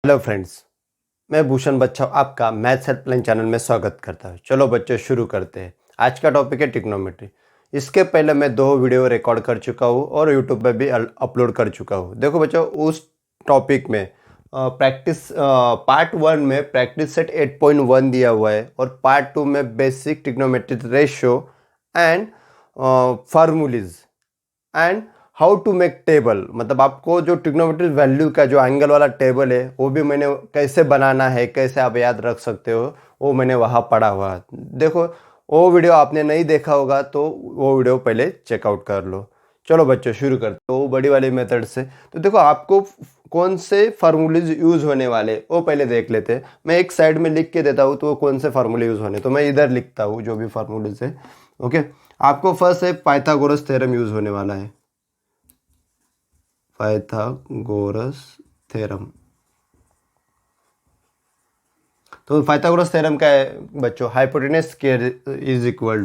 Hello friends, मैं भूषण बच्चा आपका मैथ्स हेल्पलाइन चैनल में स्वागत करता हूँ। चलो बच्चों शुरू करते हैं। आज का टॉपिक है ट्रिग्नोमेट्री। इसके पहले मैं 2 वीडियो रिकॉर्ड कर चुका हूँ और यूट्यूब पे भी अपलोड कर चुका हूँ। देखो बच्चों, उस टॉपिक में प्रैक्टिस पार्ट 1 में प्रैक्टिस सेट 8.1 दिया हुआ है और पार्ट 2 में basic trigonometry ratio and formulae and how to make table, मतलब आपको जो ट्रिग्नोमेट्री वैल्यू का जो एंगल वाला टेबल है वो भी मैंने कैसे बनाना है, कैसे आप याद रख सकते हो, वो मैंने वहाँ पढ़ा हुआ है। देखो, वो वीडियो आपने नहीं देखा होगा तो वो वीडियो पहले चेकआउट कर लो। चलो बच्चों शुरू करते हैं वो बड़ी वाली मेथड से। तो देखो, आपको कौन से फार्मूलेज यूज़ होने वाले वो पहले देख लेते हैं। मैं एक साइड में लिख के देता हूँ तो वो कौन से फार्मूले यूज़ होने, तो मैं इधर लिखता हूँ जो भी फार्मूलेज है। ओके, आपको फर्स्ट है पाइथागोरस थ्योरम यूज़ होने वाला है। पाइथागोरस थ्योरम, तो पाइथागोरस थ्योरम क्या है बच्चों? Hypotenuse square is equal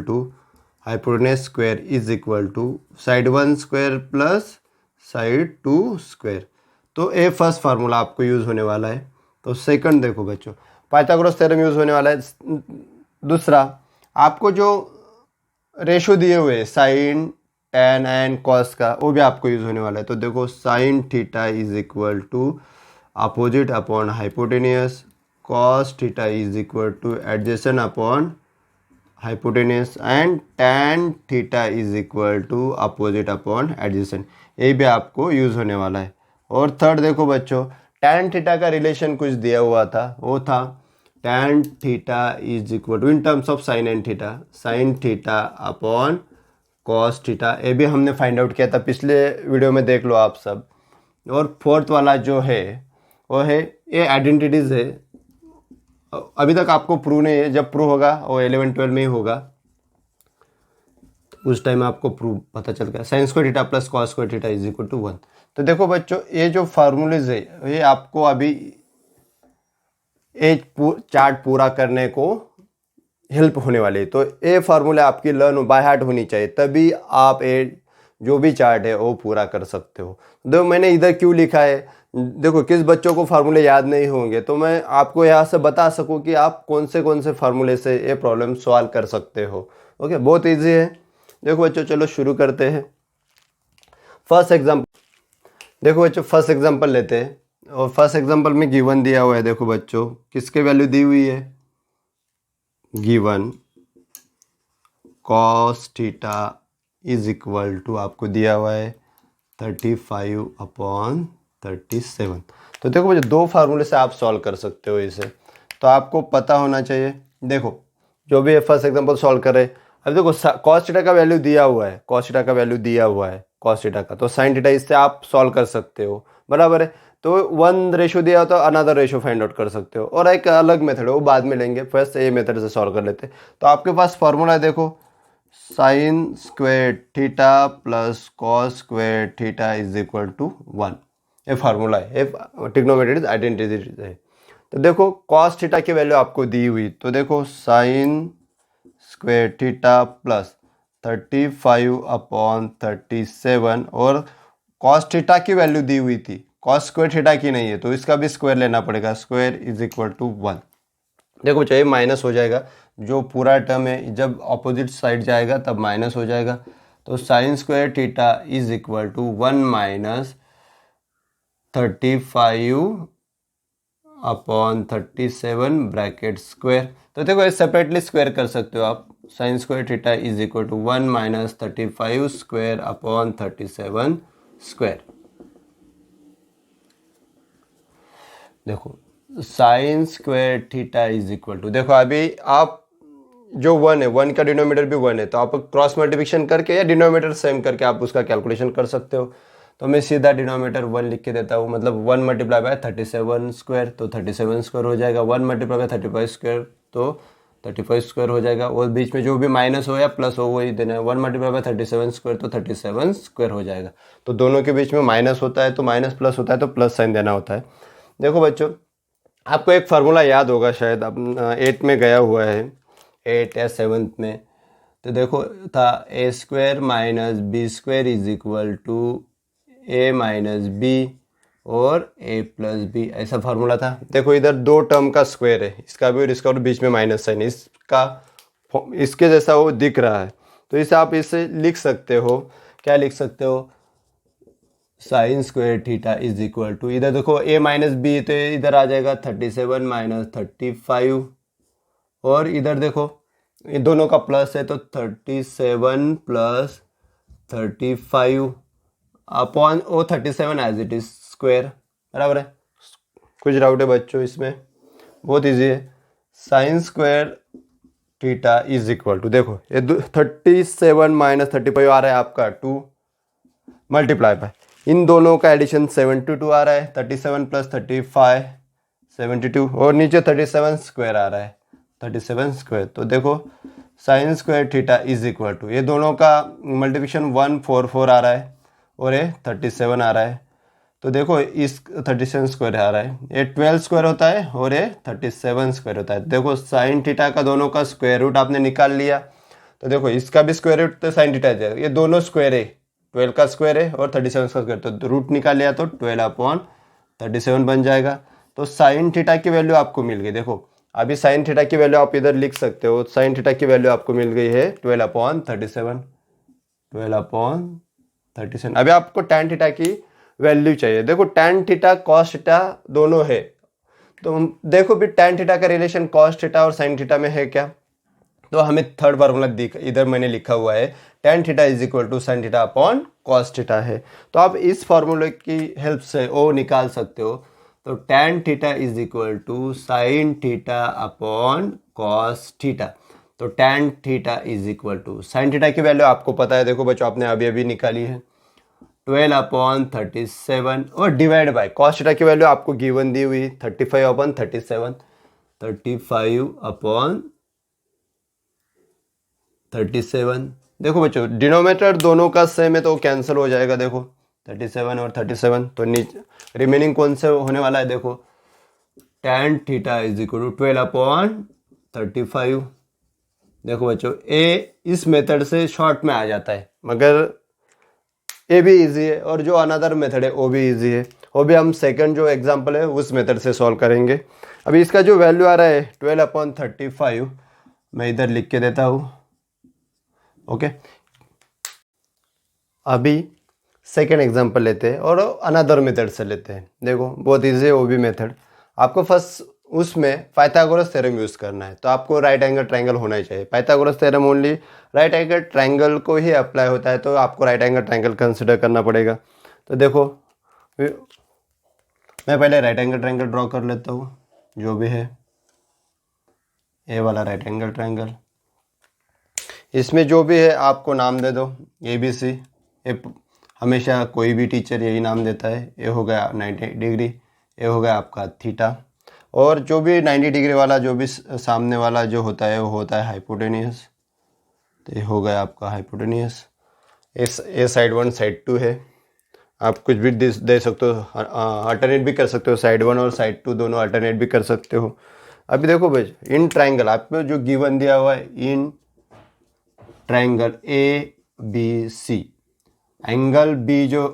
to side 1 square plus side 2 square. तो ये फर्स्ट फार्मूला आपको यूज़ होने वाला है। तो सेकंड देखो बच्चों, पाइथागोरस थ्योरम यूज़ होने वाला है। दूसरा, आपको जो रेशो दिए हुए साइन टेन एंड कॉस का, वो भी आपको यूज़ होने वाला है। तो देखो, sine theta is equal to opposite upon hypotenuse, cos theta is equal to adjacent upon hypotenuse and tan theta is equal to opposite upon adjacent. ये भी आपको यूज़ होने वाला है। और थर्ड देखो बच्चों, टेन थीटा का रिलेशन कुछ दिया हुआ था, वो था tan theta is equal to in terms of sine and theta, sine theta upon cos theta. ये भी हमने फाइंड आउट किया था, पिछले वीडियो में देख लो आप सब। और फोर्थ वाला जो है वो है, ये आइडेंटिटीज है। अभी तक आपको प्रूव नहीं है, जब प्रूव होगा वो 11-12 में ही होगा, उस टाइम आपको प्रूव पता चल गया। Sine square theta plus cos square theta is equal to 1। तो देखो बच्चों, ये जो फार्मूलेज है ये आपको अभी एक चार्ट पूरा करने को हेल्प होने वाली है। तो ये फार्मूला आपकी लर्न बाय हार्ट होनी चाहिए, तभी आप ये जो भी चार्ट है वो पूरा कर सकते हो। देखो मैंने इधर क्यों लिखा है, देखो किस बच्चों को फार्मूले याद नहीं होंगे, तो मैं आपको यहाँ से बता सकूँ कि आप कौन से फार्मूले से ये प्रॉब्लम सॉल्व कर सकते हो। ओके, बहुत ईजी है। देखो बच्चों, चलो शुरू करते हैं। फर्स्ट एग्जाम्पल देखो बच्चों, फर्स्ट एग्जाम्पल लेते हैं और फर्स्ट एग्जाम्पल में गिवन दिया हुआ है। देखो बच्चों, किसके वैल्यू दी हुई है? Given cos theta is equal to आपको दिया हुआ है 35/37। तो देखो मुझे दो फार्मूले से आप सॉल्व कर सकते हो इसे, तो आपको पता होना चाहिए। देखो, जो भी फर्स्ट एग्जांपल सॉल्व करे, अब देखो कॉस थीटा का वैल्यू दिया हुआ है, कॉस थीटा का वैल्यू दिया हुआ है कॉस थीटा का, तो साइन थीटा इससे आप सॉल्व कर सकते हो, बराबर है। तो 1 रेशो दिया हो तो अनदर रेशो फाइंड आउट कर सकते हो, और एक अलग मेथड है वो बाद में लेंगे, फर्स्ट ये मेथड से सॉल्व कर लेते हैं। तो आपके पास फॉर्मूला है, देखो sine square theta plus cos square theta is equal to 1। ये फार्मूला है, ये ट्रिग्नोमेट्री आइडेंटिटी है। तो देखो कॉस थीटा की वैल्यू आपको दी हुई, तो देखो साइन स्क्वेयर थीटा प्लस 35/37, और कॉस थीटा की वैल्यू दी हुई थी, कॉस स्क्वेयर थीटा की नहीं है तो इसका भी स्क्वायर लेना पड़ेगा, स्क्वायर इज इक्वल टू 1। देखो चाहिए माइनस हो जाएगा, जो पूरा टर्म है जब ऑपोजिट साइड जाएगा तब माइनस हो जाएगा। तो sine square theta is equal to 1 minus 35/37 bracket square. तो देखो ये सेपरेटली स्क्वायर कर सकते हो आप। Sine square theta is equal to 1 minus 35 square upon 37 square. देखो sine square theta is equal to, देखो अभी आप जो 1 है, 1 का डिनोमीटर भी 1 है, तो आप क्रॉस मल्टीप्लिकेशन करके या डिनोमीटर सेम करके आप उसका कैलकुलेशन कर सकते हो। तो मैं सीधा डिनोमीटर 1 लिख के देता हूँ, मतलब 1 मल्टीप्लाई बाय 37 स्क्वायर, तो 37 स्क्वायर हो जाएगा। 1 मल्टीप्लाई बाय 35 स्क्वायर, तो 35 स्क्वायर हो जाएगा। और बीच में जो भी माइनस हो या प्लस हो वही देना है। 1 मल्टीप्लाई बाय 37 स्क्वायर, तो 37 स्क्वायर हो जाएगा। तो दोनों के बीच में माइनस होता है तो माइनस, प्लस होता है तो प्लस साइन देना होता है। देखो बच्चों, आपको एक फार्मूला याद होगा शायद, अब 8 में गया हुआ है, 8 या 7 में। तो देखो था A square minus B square is equal to A minus B और a प्लस बी, ऐसा फार्मूला था। देखो इधर दो टर्म का स्क्वायर है, इसका भी और इसका, और बीच में माइनस साइन, इसका इसके जैसा वो दिख रहा है। तो इसे आप इसे लिख सकते हो, क्या लिख सकते हो, sine square theta is equal to, इधर देखो a माइनस बी, तो इधर आ जाएगा 37 माइनस 35, और इधर देखो ये दोनों का प्लस है तो 37 प्लस 35 अपॉन ओ 37 एज इट इज स्क्वायर, बराबर है। कुछ डाउट है बच्चों इसमें? बहुत इजी है। Sine square theta is equal to, देखो ये 37 माइनस 35 आ रहा है आपका 2, मल्टीप्लाई बाय इन दोनों का एडिशन 72 आ रहा है, 37 प्लस 35 72, और नीचे 37 स्क्वायर आ रहा है, 37 स्क्वायर। तो देखो sine square theta is equal to, ये दोनों का मल्टीप्लिकेशन 144 आ रहा है और ये 37 आ रहा है। तो देखो इस 37 स्क्वायर आ रहा है, ये 12 स्क्वायर होता है और ये 37 स्क्वायर होता है। देखो साइन थीटा का दोनों का स्क्वायर रूट आपने निकाल लिया, तो देखो इसका भी स्क्वायर रूट तो साइन थीटा जाएगा, ये दोनों स्क्वायर है, 12 का स्क्वायर है और 37 का स्क्वायर, तो रूट निकाल लिया तो 12 अपॉन 37 बन जाएगा। तो साइन थीटा की वैल्यू आपको मिल गई। देखो अभी साइन थीटा की वैल्यू आप इधर लिख सकते हो, साइन थीटा की वैल्यू आपको मिल गई है 12 अपॉन 37, 12 अपॉन 37। अभी आपको टैन थीटा की वैल्यू चाहिए। देखो टैन थीटा कॉस थीटा दोनों है, तो देखो भी टैन थीटा का रिलेशन कॉस थीटा और साइन थीटा में है क्या, तो हमें थर्ड फार्मूला दिख, इधर मैंने लिखा हुआ है tan theta is equal to sine theta upon cos theta है। तो आप इस फार्मूले की हेल्प से ओ निकाल सकते हो। तो tan theta is equal to sine theta upon cos theta. तो tan theta is equal to, sine theta की वैल्यू आपको पता है, देखो बच्चों आपने अभी अभी निकाली है 12 अपॉन 37, और डिवाइड बाय कॉस थीटा की वैल्यू आपको गिवन दी हुई 35 अपॉन 37, 35 अपॉन 37। देखो बच्चों डिनोमिनेटर दोनों का सेम है तो कैंसिल हो जाएगा, देखो 37 और 37, तो नीचे रिमेनिंग कौन से होने वाला है, देखो tan theta is equal to 12 upon 35। देखो बच्चों ए इस मेथड से शॉर्ट में आ जाता है, मगर ये भी इजी है, और जो अनदर मेथड है वो भी इजी है, वो भी हम सेकंड जो एग्जांपल है उस मेथड से सॉल्व करेंगे। अभी इसका जो वैल्यू आ रहा है 12 अपॉन 35, मैं इधर लिख के देता हूँ, ओके। अभी सेकंड एग्जांपल लेते हैं और अनदर मेथड से लेते हैं। देखो बहुत इजी है वो भी मेथड। आपको फर्स्ट उसमें पाइथागोरस थ्योरम यूज़ करना है, तो आपको राइट एंगल ट्रायंगल होना ही चाहिए। Pythagoras theorem only right angle triangle को ही अप्लाई होता है, तो आपको राइट एंगल ट्रायंगल कंसिडर करना पड़ेगा। तो देखो मैं पहले राइट एंगल ट्रायंगल ड्रॉ कर लेता हूँ, जो भी है ए वाला राइट एंगल ट्रायंगल। इसमें जो भी है आपको नाम दे दो, ए बी सी। हमेशा कोई भी टीचर यही नाम देता है। ए हो गया 90 डिग्री, ए हो गया आपका थीटा, और जो भी 90 डिग्री वाला जो भी सामने वाला जो होता है वो होता है हाइपोटेनियस। तो ये हो गया आपका हाइपोटेनियस। ए साइड 1 साइड 2 है, आप कुछ भी दे सकते हो, अल्टरनेट भी कर सकते हो, साइड 1 और साइड 2 दोनों अल्टरनेट भी कर सकते हो। अभी देखो भाई इन ट्राइंगल आपको जो गिवन दिया हुआ है, in triangle A B C, angle B जो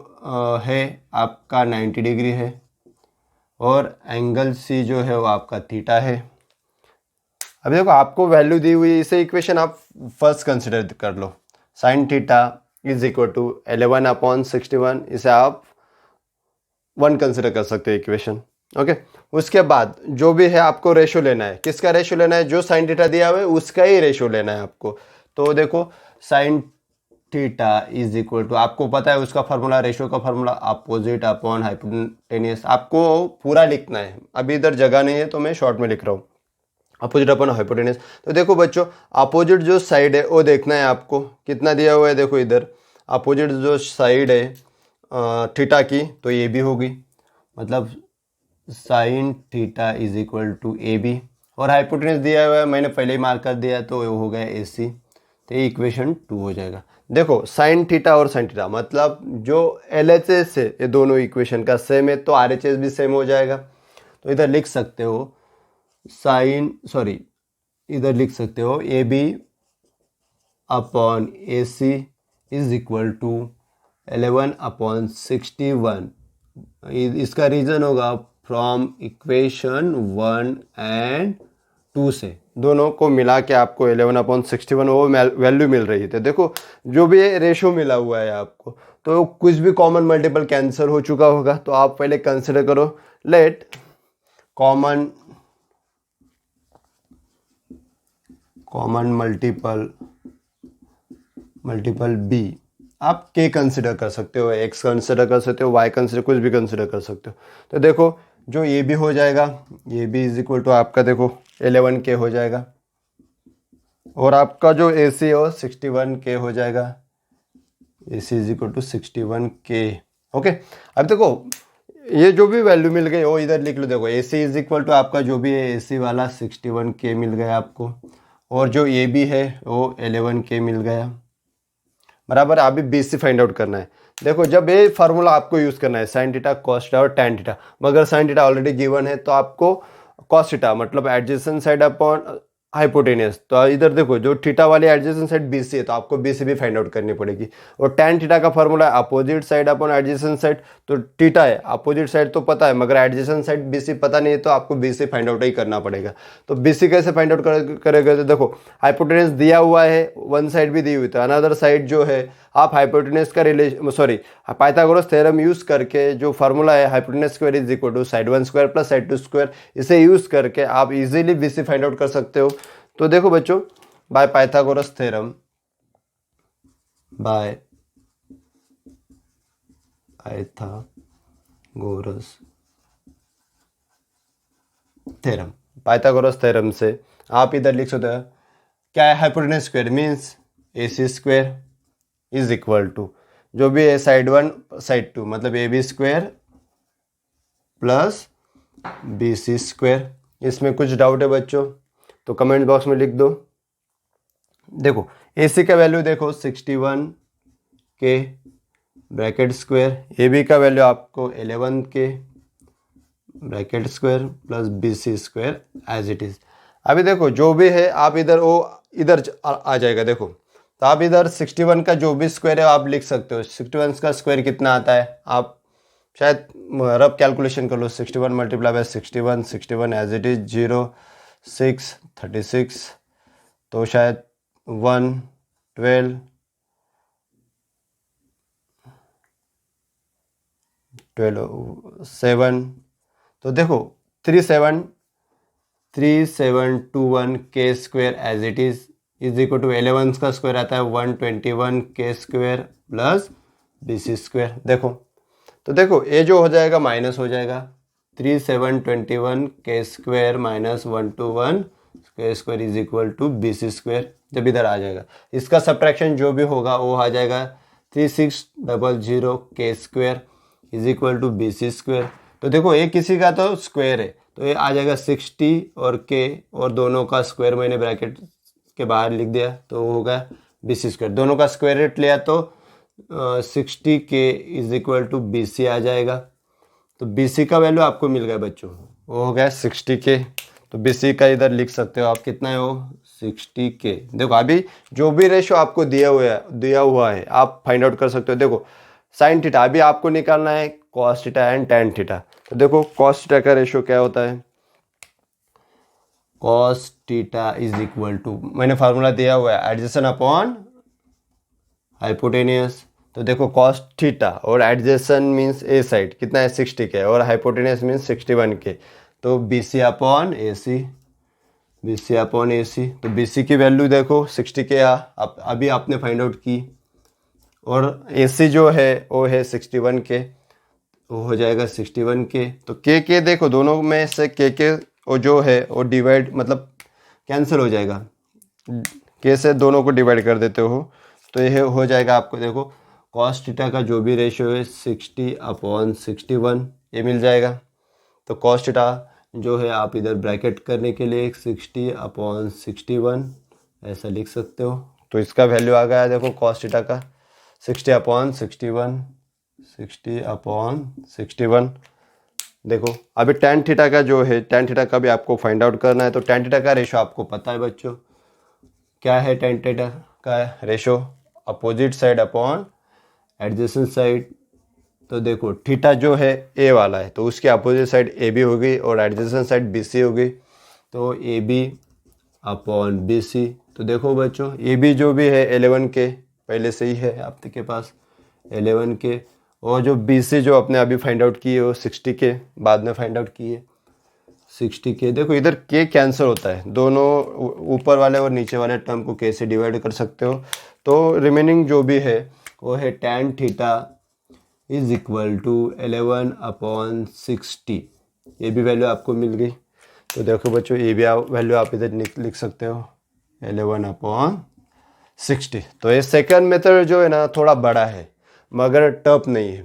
है आपका 90 डिग्री है, और एंगल सी जो है वो आपका थीटा है। अभी देखो आपको वैल्यू दी हुई, इसे इक्वेशन आप फर्स्ट कंसिडर कर लो, sine theta is equal to 11 upon 61, इसे आप 1 कंसिडर कर सकते हो इक्वेशन, ओके। उसके बाद जो भी है आपको रेशो लेना है, किसका रेशो लेना है, जो साइन थीटा दिया हुआ है उसका ही रेशो लेना है आपको। तो देखो sine theta is equal to, आपको पता है उसका फार्मूला, रेशो का फार्मूला अपोजिट अपॉन हाइपोटेनियस। आपको पूरा लिखना है, अभी इधर जगह नहीं है तो मैं शॉर्ट में लिख रहा हूँ, अपोजिट अपॉन हाइपोटेनियस। तो देखो बच्चों अपोजिट जो साइड है वो देखना है आपको, कितना दिया हुआ है, देखो इधर अपोजिट जो साइड है थीटा की, तो ये भी होगी, मतलब sine theta is equal to A B, और हाइपोटेनियस दिया हुआ है मैंने पहले ही मार्क कर दिया, तो वो हो गया ए सी, तो ये इक्वेशन 2 हो जाएगा। देखो साइन थीटा और साइन थीटा मतलब जो एल एच एस है ये दोनों इक्वेशन का सेम है, तो आर एच एस भी सेम हो जाएगा। तो इधर लिख सकते हो इधर लिख सकते हो A B upon A C is equal to 11 upon 61 इसका रीजन होगा फ्रॉम इक्वेशन 1 एंड 2 से, दोनों को मिला के आपको 11/61 वो वैल्यू मिल रही है। तो देखो जो भी रेशो मिला हुआ है आपको, तो कुछ भी कॉमन मल्टीपल कैंसिल हो चुका होगा। तो आप पहले कंसिडर करो, लेट कॉमन मल्टीपल बी, आप के कंसिडर कर सकते हो, एक्स कंसिडर कर सकते हो, वाई कंसिडर, कुछ भी कंसिडर कर सकते हो। तो देखो जो ये भी हो जाएगा, ये भी इज इक्वल टू आपका देखो 11K हो जाएगा, और आपका जो ए सी है वो 61K हो जाएगा। A C is equal to 61K। Okay, अब देखो ये जो भी वैल्यू मिल गई वो इधर लिख लो। देखो ए सी इज इक्वल टू आपका जो भी है ए सी वाला 61K मिल गया आपको, और जो ए बी है वो 11K मिल गया बराबर। अभी बी सी फाइंड आउट करना है। देखो जब ये फार्मूला आपको यूज करना है साइन थीटा कॉस थीटा और टैन थीटा, मगर साइन थीटा ऑलरेडी गिवन है तो आपको कॉस थीटा मतलब एडजेसेंट साइड अपॉन हाइपोटेनियस, तो इधर देखो जो थीटा वाली एडजेसेंट साइड बीसी है तो आपको बीसी भी फाइंड आउट करनी पड़ेगी। और टैन थीटा का फॉर्मूला है opposite side upon adjacent side, तो थीटा है अपोजिट साइड तो पता है, मगर एडजेसेंट साइड बीसी पता नहीं है, तो आपको बीसी फाइंड आउट ही करना पड़ेगा। तो बीसी कैसे फाइंड आउट करेगा, तो देखो हाइपोटेनियस दिया हुआ है, वन साइड भी दी हुई, तो अनदर साइड जो है आप हाइपोटेनियस का रिलेशन पाइथागोरस थ्योरम यूज करके जो फार्मूला है hypotenuse square is equal to side 1 square plus side 2 square, इसे यूज करके आप इजीली बीसी फाइंड आउट कर सकते हो। तो देखो बच्चों, by Pythagoras theorem, by Pythagoras theorem से आप इधर लिख सकते हो क्या है, hypotenuse square means A C square is equal to जो भी है साइड 1 साइड 2 मतलब A B square plus B C square. इसमें कुछ डाउट है बच्चों तो कमेंट बॉक्स में लिख दो। देखो ए सी का वैल्यू देखो 61K bracket square, A B का वैल्यू आपको 11K bracket square plus B C square as it is. अभी देखो जो भी है आप इधर वो इधर आ जाएगा। देखो तो आप इधर 61 का जो भी स्क्वायर है आप लिख सकते हो। 61 का स्क्वायर कितना आता है, आप शायद रफ कैलकुलेशन कर लो। 61 multiply by 61 as it is 0 6 36, तो शायद 1 12 7, तो देखो 3721K square as it is equal to 11 का स्क्वायर आता है 121K square plus B C square. देखो तो देखो ये जो हो जाएगा माइनस हो जाएगा 3721K square minus 121K square is equal to B C square. जब इधर आ जाएगा इसका सब्ट्रैक्शन जो भी होगा वो आ जाएगा 3600K square is equal to B C square. तो देखो ये किसी का तो स्क्वायर है तो ये आ जाएगा 60 और K और दोनों का स्क्वायर मैंने ब्रैकेट के बाहर लिख दिया तो वो होगा बी सी स्क्वायर। दोनों का स्क्वायर रूट लिया तो 60K is equal to B C आ जाएगा। तो बी सी का वैल्यू आपको मिल गया बच्चों, वो हो गया 60K। तो बी सी का इधर लिख सकते हो आप कितना है वो 60K। देखो अभी जो भी रेशो आपको दिया हुआ है आप फाइंड आउट कर सकते हो। देखो साइन थीटा अभी आपको निकालना है cos theta and tan theta. तो देखो कॉस थीटा का रेशो क्या होता है, cos theta is equal to मैंने फार्मूला दिया हुआ है एडजेसेंट अपॉन हाइपोटेनियस। तो देखो कॉस थीटा और एडजेसेंट मीन्स ए साइड कितना है 60K और हाइपोटेनियस मीन्स 61K, तो B C upon A C, B C upon A C. तो बी सी की वैल्यू देखो 60K अभी आपने फाइंड आउट की, और ए सी जो है वो है 61K, वो हो जाएगा 61K। तो के देखो दोनों में से के वो जो है वो डिवाइड मतलब कैंसिल हो जाएगा, के से दोनों को डिवाइड कर देते हो तो ये हो जाएगा आपको। देखो कॉस थीटा का जो भी रेशियो है 60/61 ये मिल जाएगा। तो कॉस थीटा जो है आप इधर ब्रैकेट करने के लिए 60/61 ऐसा लिख सकते हो। तो इसका वैल्यू आ गया देखो कॉस थीटा का 60/61। देखो अभी टैन थीटा का जो है टैन थीटा का भी आपको फाइंड आउट करना है। तो टैन थीटा का रेशो आपको पता है बच्चों, क्या है टैन थीटा का ratio, opposite side upon adjacent side तो देखो थीटा जो है ए वाला है तो उसकी अपोजिट साइड ए बी होगी और एडजेसेंट साइड बी सी होगी। तो A B upon B C. तो देखो बच्चों ए बी जो भी है 11 के पहले से ही है आपके पास 11 के, और जो बी सी जो अपने अभी फाइंड आउट किए वो 60 के बाद में फाइंड आउट किए 60 के। देखो इधर के कैंसिल होता है, दोनों ऊपर वाले और नीचे वाले टर्म को के से डिवाइड कर सकते हो। तो रिमेनिंग जो भी है वो है tan theta is equal to 11/60। ये भी वैल्यू आपको मिल गई। तो देखो बच्चों ये भी वैल्यू आप इधर लिख सकते हो 11/60। तो ये सेकंड मेथड जो है ना थोड़ा बड़ा है मगर टफ नहीं है,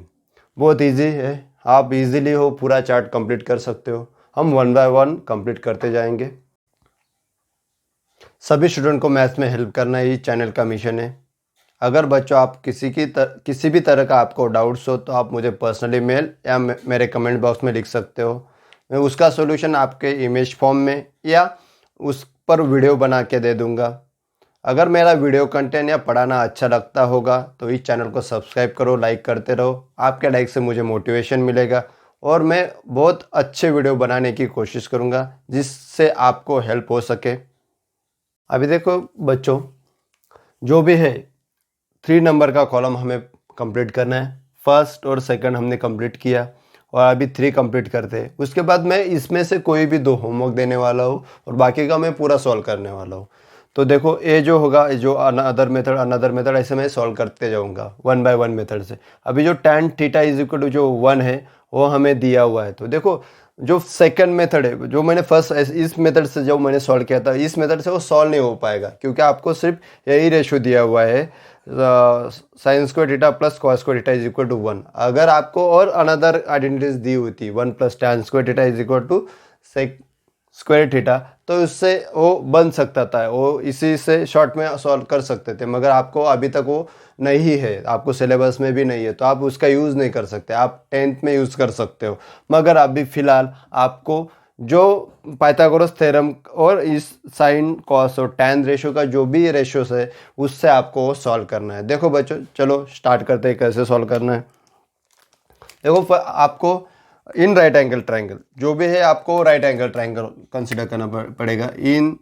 बहुत इजी है। आप इजीली हो पूरा चार्ट कंप्लीट कर सकते हो। हम 1 बाय 1 कंप्लीट करते जाएंगे। सभी स्टूडेंट को मैथ्स में हेल्प करना ही चैनल का मिशन है। अगर बच्चों आप किसी भी तरह का आपको डाउट्स हो तो आप मुझे पर्सनली मेल या मेरे कमेंट बॉक्स में लिख सकते हो। मैं उसका सॉल्यूशन आपके इमेज फॉर्म में या उस पर वीडियो बना के दे दूंगा। अगर मेरा वीडियो कंटेंट या पढ़ाना अच्छा लगता होगा तो इस चैनल को सब्सक्राइब करो, लाइक करते रहो। आपके लाइक से मुझे मोटिवेशन मिलेगा और मैं बहुत अच्छे वीडियो बनाने की कोशिश करूँगा जिससे आपको हेल्प हो सके। अभी देखो बच्चों जो भी है 3 नंबर का कॉलम हमें कंप्लीट करना है। फर्स्ट और सेकंड हमने कंप्लीट किया और अभी 3 कंप्लीट करते हैं। उसके बाद मैं इसमें से कोई भी 2 होमवर्क देने वाला हूँ और बाकी का मैं पूरा सॉल्व करने वाला हूँ। तो देखो ये जो होगा जो अनदर मेथड ऐसे मैं सॉल्व करते जाऊँगा 1 बाय 1 मेथड से। अभी जो tan theta is equal to जो 1 है वो हमें दिया हुआ है। तो देखो जो सेकंड मेथड है जो मैंने फर्स्ट इस मेथड से जो मैंने सॉल्व किया था इस मेथड से वो सॉल्व नहीं हो पाएगा क्योंकि आपको सिर्फ यही रेशो दिया हुआ है sine square theta plus cos square theta is equal to 1। अगर आपको और अनदर आइडेंटिटीज दी हुई थी 1 plus tan square theta is equal to sec square theta तो उससे वो बन सकता था, वो इसी से शॉर्ट में सॉल्व कर सकते थे। मगर आपको अभी तक वो नहीं है, आपको सिलेबस में भी नहीं है तो आप उसका यूज़ नहीं कर सकते। आप 10th में यूज़ कर सकते हो मगर अभी फ़िलहाल आपको जो पाइथागोरस थ्योरम और इस साइन कॉस और tan रेशो का जो भी रेशोस है उससे आपको सॉल्व करना है। देखो बच्चों चलो स्टार्ट करते हैं कैसे सॉल्व करना है। देखो आपको इन राइट एंगल ट्राइंगल जो भी है आपको राइट एंगल ट्राइंगल कंसिडर करना पड़ेगा। In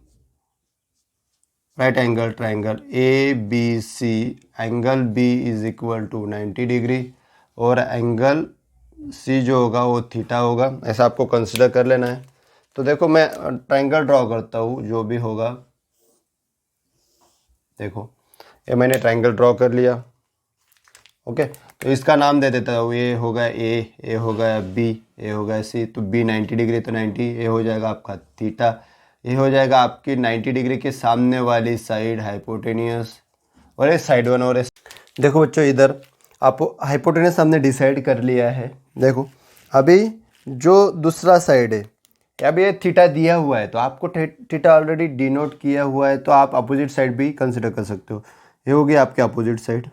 right angle triangle A B C angle B is equal to 90 degree और एंगल सी जो होगा वो थीटा होगा, ऐसा आपको कंसिडर कर लेना है। तो देखो मैं ट्राइंगल ड्रॉ करता हूँ जो भी होगा। देखो ये मैंने ट्राइंगल ड्रॉ कर लिया। ओके तो इसका नाम दे देता हूँ, ये होगा ए होगा बी, ए होगा सी। तो बी 90 डिग्री तो 90, ए हो जाएगा आपका थीटा, ये हो जाएगा आपकी 90 डिग्री के सामने वाली साइड हाइपोटेनियस और ये साइड 1 और देखो बच्चों इधर आप हाइपोटेनियस हमने डिसाइड कर लिया है। देखो अभी जो दूसरा साइड है अभी ये थीटा दिया हुआ है तो आपको थीटा ऑलरेडी डिनोट किया हुआ है तो आप अपोजिट साइड भी कंसिडर कर सकते हो। ये होगी आपके अपोजिट साइड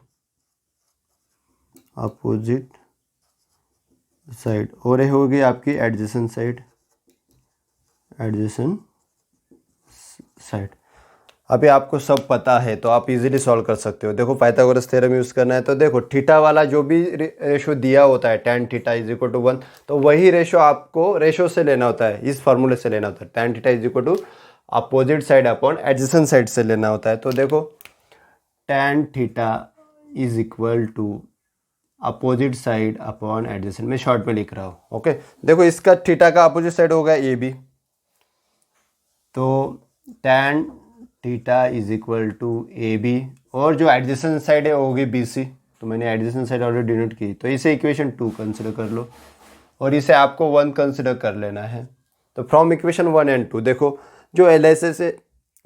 और ये होगी आपकी एडजेसेंट साइड। अभी आपको सब पता है तो आप इजीली सॉल्व कर सकते हो। देखो पाइथागोरस थ्योरम यूज़ करना है तो देखो थीटा वाला जो भी रेशो दिया होता है tan theta is equal to 1 तो वही रेशो आपको रेशो से लेना होता है, इस फार्मूले से लेना होता है। tan theta is equal to opposite side upon adjacent side से लेना होता है। तो देखो tan theta is equal to opposite side upon adjacent, मैं शॉर्ट में लिख रहा हूँ। ओके देखो इसका थीटा का अपोजिट साइड होगा ए बी, तो tan theta is equal to A B और जो एडजेसेंट साइड है वो होगी बी सी। तो मैंने एडजेसेंट साइड ऑलरेडी डिनोट की तो इसे इक्वेशन 2 कंसिडर कर लो और इसे आपको 1 कंसिडर कर लेना है। तो फ्रॉम इक्वेशन 1 एंड 2 देखो जो एल एच एस है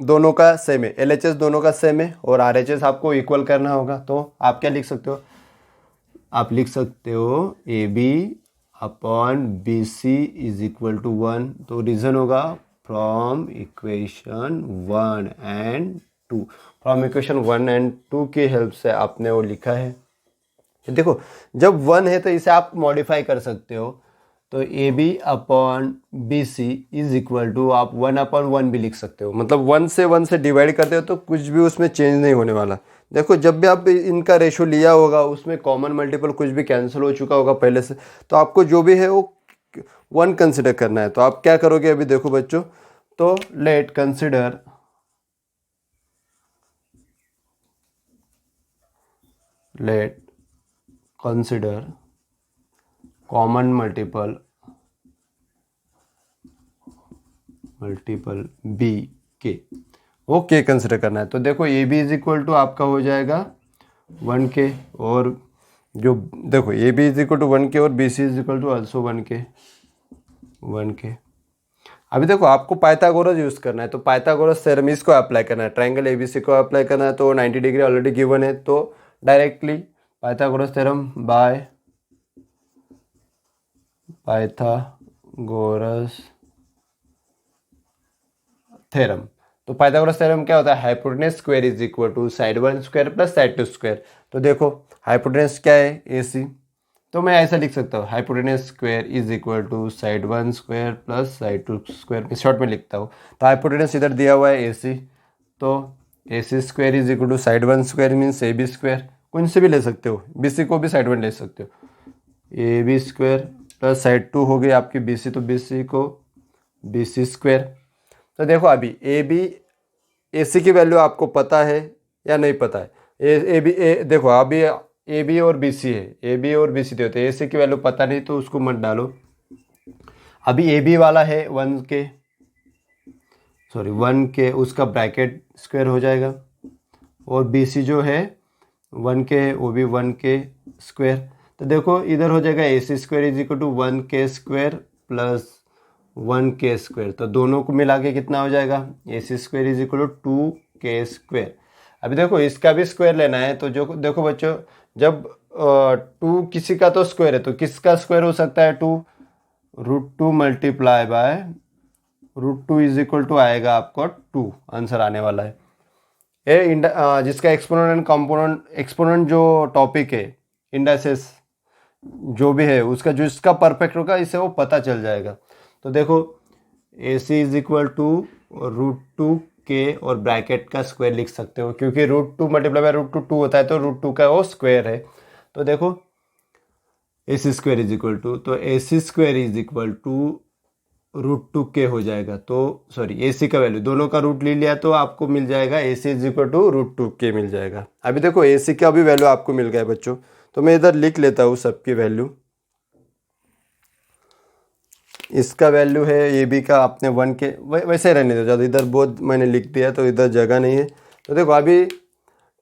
दोनों का सेम है, एल एच एस दोनों का सेम है और आर एच एस आपको इक्वल करना होगा। तो आप क्या लिख सकते हो, आप लिख सकते हो A B upon B C is equal to 1। तो रीज़न होगा from equation 1 and 2। From equation 1 and 2 की हेल्प से आपने वो लिखा है। देखो जब 1 है तो इसे आप मॉडिफाई कर सकते हो। तो A B upon B C is equal to आप 1 अपॉन 1 भी लिख सकते हो, मतलब 1 से डिवाइड करते हो तो कुछ भी उसमें चेंज नहीं होने वाला। देखो जब भी आप इनका रेशो लिया होगा उसमें कॉमन मल्टीपल कुछ भी कैंसिल हो चुका होगा पहले से, तो आपको जो भी है वो 1 कंसिडर करना है। तो आप क्या करोगे अभी देखो बच्चों, तो let consider common multiple be k, okay consider करना है। तो देखो A B is equal to आपका हो जाएगा 1k, और जो देखो A B is equal to 1k और B C is equal to also 1k। अभी देखो आपको पाइथागोरस यूज करना है, तो पाइथागोरस थ्योरम इसको अप्लाई करना है, ट्रायंगल एबीसी को अप्लाई करना है। तो 90 डिग्री ऑलरेडी गिवन है, तो directly Pythagoras theorem by Pythagoras theorem. तो पाइथागोरस थ्योरम क्या होता है, hypotenuse square is equal to side 1 square plus side 2 square. तो देखो हाइपोटेनस क्या है, AC, तो मैं ऐसा लिख सकता हूँ hypotenuse square is equal to side 1 square plus side 2 square, short में लिखता हूँ। तो हाइपोटेनस इधर दिया हुआ है AC, तो AC square is equal to side 1 square means AB square, कौन से भी ले सकते हो, BC को भी साइड 1 ले सकते हो, AB स्क्वायर प्लस साइड 2 हो गई आपकी BC, तो BC को BC स्क्वायर। तो देखो अभी AC की वैल्यू आपको पता है या नहीं पता है, देखो अभी AB और BC है, AB और BC दे होते हैं, AC की वैल्यू पता नहीं तो उसको मत डालो। अभी AB वाला है 1k, उसका ब्रैकेट स्क्वायर हो जाएगा, और BC जो है 1k है वो भी 1k स्क्वायर। तो देखो इधर हो जाएगा AC square is equal to 1k square plus 1k square, तो दोनों को मिला के कितना हो जाएगा, AC square is equal to 2k square. अभी देखो इसका भी स्क्वायर लेना है, तो जो देखो बच्चों जब 2 किसी का तो स्क्वायर है, तो किसका स्क्वायर हो सकता है 2, √2 multiply by √2 is equal to आएगा आपको 2, आंसर आने वाला है। जिसका एक्सपोनेंट एंड कंपोनेंट, एक्सपोनेंट जो टॉपिक है इंडाइसेस जो भी है उसका जो इसका परफेक्ट होगा इससे वो पता चल जाएगा। तो देखो AC is equal to √2k और ब्रैकेट का स्क्वायर लिख सकते हो, क्योंकि √2 मल्टीप्लाई बाय √2 2 होता है, तो √2 का वो स्क्वायर है। तो देखो AC square is equal to, तो AC square is equal to √2k हो जाएगा। तो सॉरी AC का वैल्यू दोनों का रूट ले लिया तो आपको मिल जाएगा AC is equal to √2k मिल जाएगा। अभी देखो AC का भी वैल्यू आपको मिल गया बच्चों, तो मैं इधर लिख लेता हूँ सबकी वैल्यू। इसका वैल्यू है AB का आपने 1k, वैसे रहने दो ज़्यादा, इधर बहुत मैंने लिख दिया तो इधर जगह नहीं है। तो देखो अभी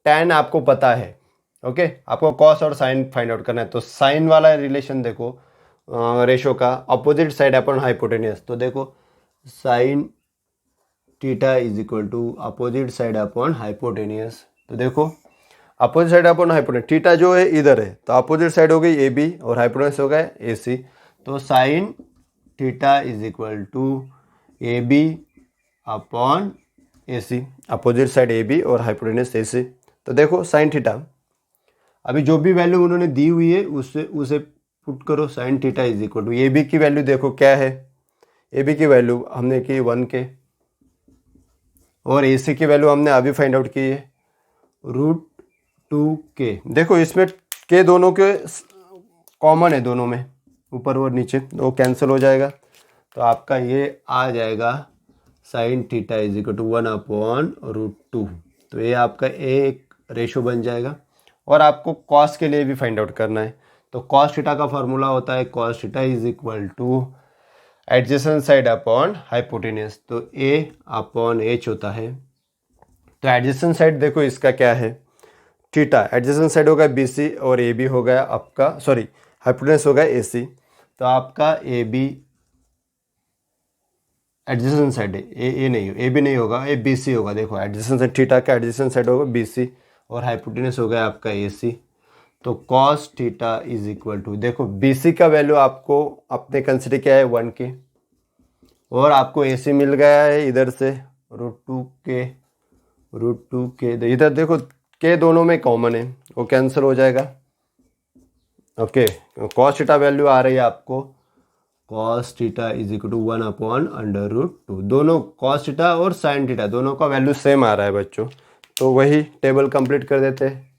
tan आपको पता है, ओके, आपको cos और sin फाइंड आउट करना है। तो sin वाला रिलेशन देखो रेशो का अपोजिट साइड अपॉन हाइपोटेनियस, तो देखो sin theta is equal to opposite side upon hypotenuse. तो देखो opposite side upon hypotenuse, theta जो है इधर है तो अपोजिट साइड हो गई AB और हाइपोटेनियस हो गया AC, तो sin theta is equal to AB upon AC, opposite side AB और हाइपोटेनियस AC। तो देखो sin थीटा, अभी जो भी वैल्यू उन्होंने दी हुई है उसे पुट करो, sin theta is equal to AB की वैल्यू देखो क्या है, AB की वैल्यू हमने की 1k और AC की वैल्यू हमने अभी फाइंड आउट की है √2k। देखो इसमें के दोनों के कॉमन है, दोनों में ऊपर और नीचे, वो कैंसिल हो जाएगा, तो आपका ये आ जाएगा sin theta is equal to 1 upon √2। तो ये आपका एक रेशो बन जाएगा। और आपको कॉस के लिए भी फाइंड आउट करना है, तो कॉस थीटा का फॉर्मूला होता है cos theta is equal to adjacent side upon hypotenuse, तो A अपॉन H होता है। तो एडजेसेंट साइड देखो इसका क्या है, थीटा, एडजेसेंट साइड होगा BC और AB हो गया आपका, सॉरी हाइपोटेनियस हो गया AC, तो आपका AB एडजेसेंट साइड है, ए नहीं AB नहीं होगा, ये BC होगा। देखो एडजेसेंट साइड, थीटा का एडजेसेंट साइड होगा BC और हाइपोटेनियस हो गया आपका AC। तो cos theta is equal to, देखो BC का वैल्यू आपको अपने कंसिडर किया है 1k और आपको AC मिल गया है इधर से √2k, इधर देखो k दोनों में कॉमन है, वो कैंसिल हो जाएगा, ओके। cos थीटा वैल्यू आ रही है आपको cos theta is equal to 1 upon √2, दोनों cos थीटा और sin थीटा दोनों का वैल्यू सेम आ रहा है बच्चों। तो वही टेबल कंप्लीट कर देते हैं।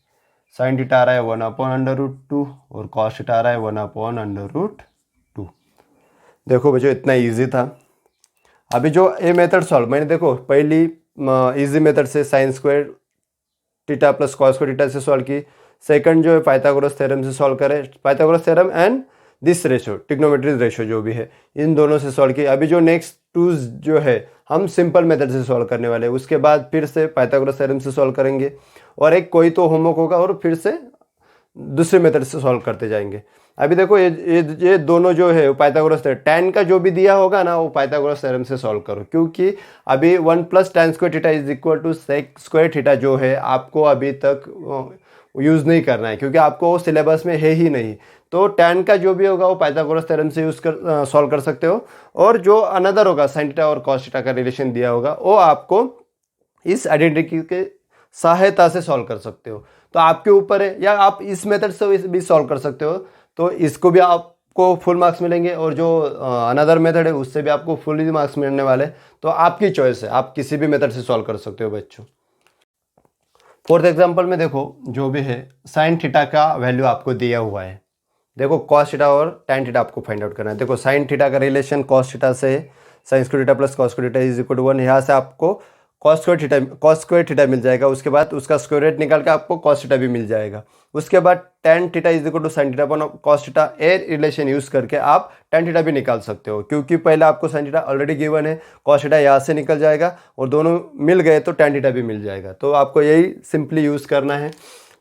साइन थीटा आ रहा है 1/√2 और कॉस थीटा आ रहा है 1/√2। देखो बच्चों इतना इजी था। अभी जो ये मेथड सॉल्व मैंने देखो पहली इजी मेथड से sign square theta plus cos square theta से सॉल्व की। सेकंड जो है पाइथागोरस थ्योरम से सॉल्व करे, Pythagoras theorem and this ratio trigonometry ratio जो भी है इन दोनों से सॉल्व की। अभी जो नेक्स्ट टू जो है हम सिंपल मेथड से सॉल्व करने वाले हैं, उसके बाद फिर से पाइथागोरस थ्योरम से सॉल्व करेंगे और एक कोई तो होमवर्क होगा और फिर से दूसरे मेथड से सॉल्व करते जाएंगे। अभी देखो ये दोनों जो है पाइथागोरस थ्योरम, tan का जो भी दिया होगा ना वो पाइथागोरस थ्योरम से सॉल्व करो, क्योंकि अभी 1 + tan square theta is equal to sec square theta जो है आपको अभी तक यूज़ नहीं करना है, क्योंकि आपको सिलेबस में है ही नहीं। तो tan का जो भी होगा वो पाइथागोरस थ्योरम से यूज़ कर सॉल्व कर सकते हो, और जो अनदर होगा साइन थीटा और कॉस थीटा का रिलेशन दिया होगा वो आपको इस आइडेंटिटी के सहायता से सॉल्व कर सकते हो। तो आपके ऊपर है, या आप इस मेथड से भी सॉल्व कर सकते हो, तो इसको भी आपको फुल मार्क्स मिलेंगे, और जो अनदर मेथड है उससे भी आपको फुल मार्क्स मिलने वाले। तो आपकी चॉइस है, आप किसी भी मेथड से सॉल्व कर सकते हो बच्चों। फोर्थ एग्जांपल में देखो जो भी है साइन थीटा का वैल्यू आपको दिया हुआ है। देखो कॉस थीटा और टैन थीटा आपको फाइंड आउट करना है। देखो साइन थीटा का रिलेशन कॉस थीटा से है, sine square theta plus cos square theta is equal to 1। यहाँ से आपको कॉस स्क्वायर थीटा मिल जाएगा, उसके बाद उसका स्क्वायर रूट निकाल के आपको कॉस थीटा भी मिल जाएगा। उसके बाद tan theta is equal to sine theta upon cos theta, a relation use करके आप टैन थीटा भी निकाल सकते हो, क्योंकि पहले आपको साइन थीटा ऑलरेडी गिवन है, कॉस थीटा यहाँ से निकल जाएगा और दोनों मिल गए तो टैन थीटा भी मिल जाएगा। तो आपको यही सिंपली यूज करना है।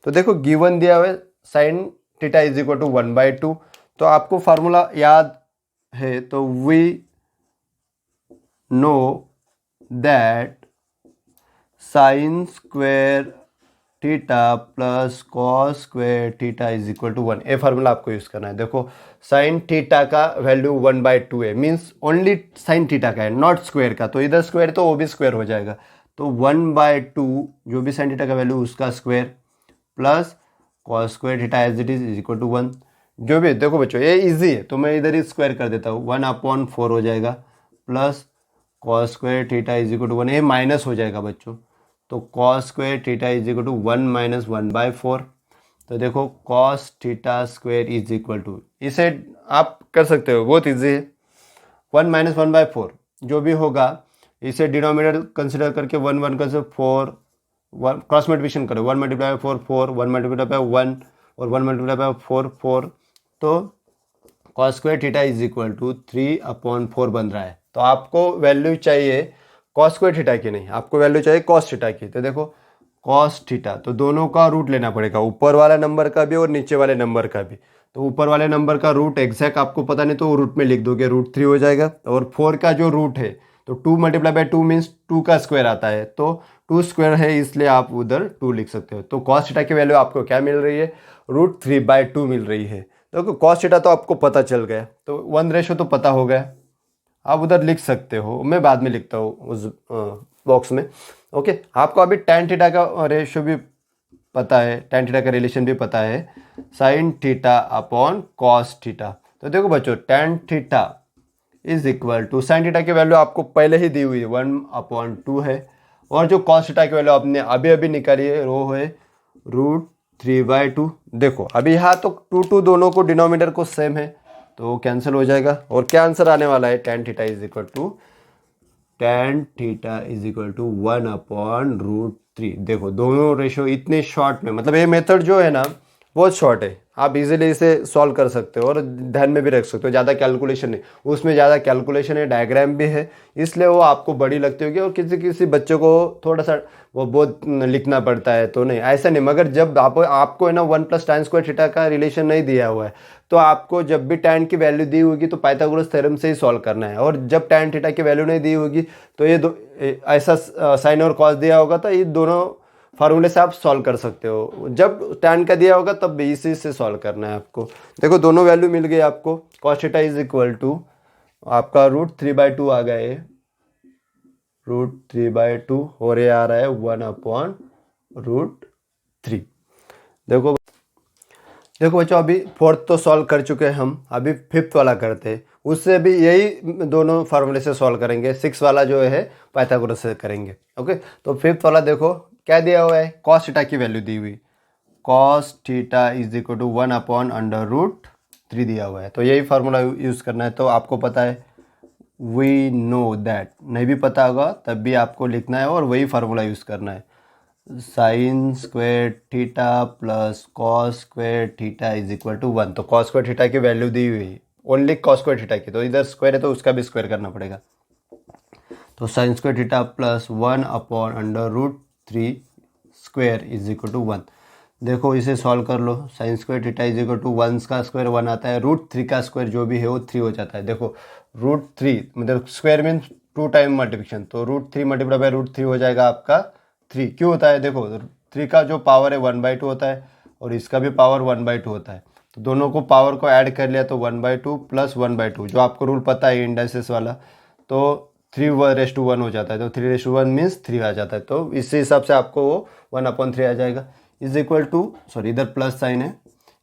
तो देखो गिवन दिया हुआ है sine theta is equal to 1/2, तो आपको फार्मूला याद है, तो we know that sine square theta plus cos square theta is equal to 1। ये फार्मूला आपको यूज करना है। देखो साइन थीटा का वैल्यू 1/2 है, मीन्स ओनली साइन थीटा का है, नॉट स्क्वायर का। तो इधर स्क्वायर तो वो भी स्क्वायर हो जाएगा, तो 1/2 जो भी साइन थीटा का वैल्यू उसका square plus cos square theta as it is equal to 1। जो भी देखो बच्चों ये इजी है, तो मैं इधर ही स्क्वायर कर देता हूँ, 1/4 हो जाएगा plus cos square theta is equal to 1। ये माइनस हो जाएगा बच्चों, तो cos square theta is equal to 1 - 1/4। तो देखो cos theta square is equal to, इसे आप कर सकते हो, बहुत इजी है। 1 - 1/4 जो भी होगा इसे डिनोमिनेटर कंसिडर करके 1 1 कर 4, क्रॉस मल्टीप्लिकेशन करो, 1 × 4 4, 1 × 1 और 1 × 4 4। तो cos square theta is equal to 3/4 बन रहा है। तो आपको वैल्यू चाहिए कॉस स्क्वायर थीटा की नहीं, आपको वैल्यू चाहिए कॉस थीटा की। तो देखो कॉस थीटा, तो दोनों का रूट लेना पड़ेगा, ऊपर वाला नंबर का भी और नीचे वाले नंबर का भी। तो ऊपर वाले नंबर का रूट एग्जैक्ट आपको पता नहीं तो रूट में लिख दोगे, √3 हो जाएगा। और 4 का जो रूट है तो 2 × 2 मीन्स 2 का स्क्वायर आता है, तो 2 स्क्वायर है इसलिए आप उधर 2 लिख सकते हो। तो कॉस थीटा की वैल्यू आपको क्या मिल रही है, √3/2 मिल रही है। तो कॉस थीटा तो आपको पता चल गया, तो 1 तो पता हो गया, आप उधर लिख सकते हो, मैं बाद में लिखता हूँ उस बॉक्स में। ओके, आपको अभी टैन थीटा का रेशो भी पता है, टैन थीटा का रिलेशन भी पता है, sine theta upon cos theta. तो देखो बच्चों tan theta is equal to, sine theta की वैल्यू आपको पहले ही दी हुई है 1/2 है, और जो कॉस थीटा की वैल्यू आपने अभी अभी निकाली है वो है √3/2। देखो अभी यहाँ तो 2 दोनों को डिनोमिनेटर को सेम है तो कैंसिल हो जाएगा, और क्या आंसर आने वाला है, tan theta is equal to 1/√3। देखो दोनों रेशो इतने शॉर्ट में, मतलब ये मेथड जो है ना बहुत शॉर्ट है, आप इजीली इसे सॉल्व कर सकते हो और ध्यान में भी रख सकते हो, ज़्यादा कैलकुलेशन नहीं, उसमें ज़्यादा कैलकुलेशन है, डायग्राम भी है, इसलिए वो आपको बड़ी लगती होगी, और किसी किसी बच्चों को थोड़ा सा वो बहुत लिखना पड़ता है, तो नहीं ऐसा नहीं। मगर जब आपको है ना 1 + tan स्क्वायर थीटा का रिलेशन नहीं दिया हुआ है, तो आपको जब भी tan की वैल्यू दी होगी तो पाइथागोरस थ्योरम से ही सॉल्व करना है, और जब tan थीटा की वैल्यू नहीं दी होगी तो ये ऐसा साइन और कॉस दिया होगा तो ये दोनों फार्मूले से आप सॉल्व कर सकते हो। जब tan का दिया होगा तब इसी से सॉल्व करना है आपको। देखो दोनों वैल्यू मिल गई आपको, cos theta is equal to आपका √3/2 आ गए, √3/2 और ये आ रहा है 1/√3। देखो बच्चों अभी फोर्थ तो सॉल्व कर चुके हैं हम, अभी फिफ्थ वाला करते हैं, उससे भी यही दोनों फार्मूले से सॉल्व करेंगे, 6 वाला जो है पाइथागोरस से करेंगे। ओके, तो फिफ्थ वाला देखो क्या दिया हुआ है, कॉस थीटा की वैल्यू दी हुई, cos theta is equal to 1/√3 दिया हुआ है। तो यही फार्मूला यूज़ करना है। तो आपको पता है, वी नो दैट, नहीं भी पता होगा तब भी आपको लिखना है और वही फार्मूला यूज़ करना है। Sine square theta plus cos square theta is equal to 1। तो कॉस स्क्वायर थीटा की वैल्यू दी हुई है, ओनली कॉस स्क्वायर थीटा की, तो इधर स्क्वायर है तो उसका भी स्क्वायर करना पड़ेगा। तो sine square theta plus 1/√3 square is equal to 1। देखो इसे सॉल्व कर लो। Sine square theta is equal to 1 का स्क्वायर 1 आता है, √3 का स्क्वायर जो भी है वो 3 हो जाता है। देखो √3 मतलब स्क्वायर मीन्स 2 टाइम मल्टीप्लिकेशन, तो √3 मल्टीप्लाई बाय √3 हो जाएगा आपका 3। क्यों होता है, देखो 3 का जो पावर है 1/2 होता है और इसका भी पावर 1/2 होता है। तो दोनों को पावर को ऐड कर लिया तो 1/2 प्लस 1/2, जो आपको रूल पता है इंडाइसिस वाला, तो 3:1 हो जाता है। तो 3:1 मीन्स 3 आ जाता है। तो इसी हिसाब से आपको वो 1/3 आ जाएगा। इज इक्वल टू, सॉरी इधर प्लस साइन है,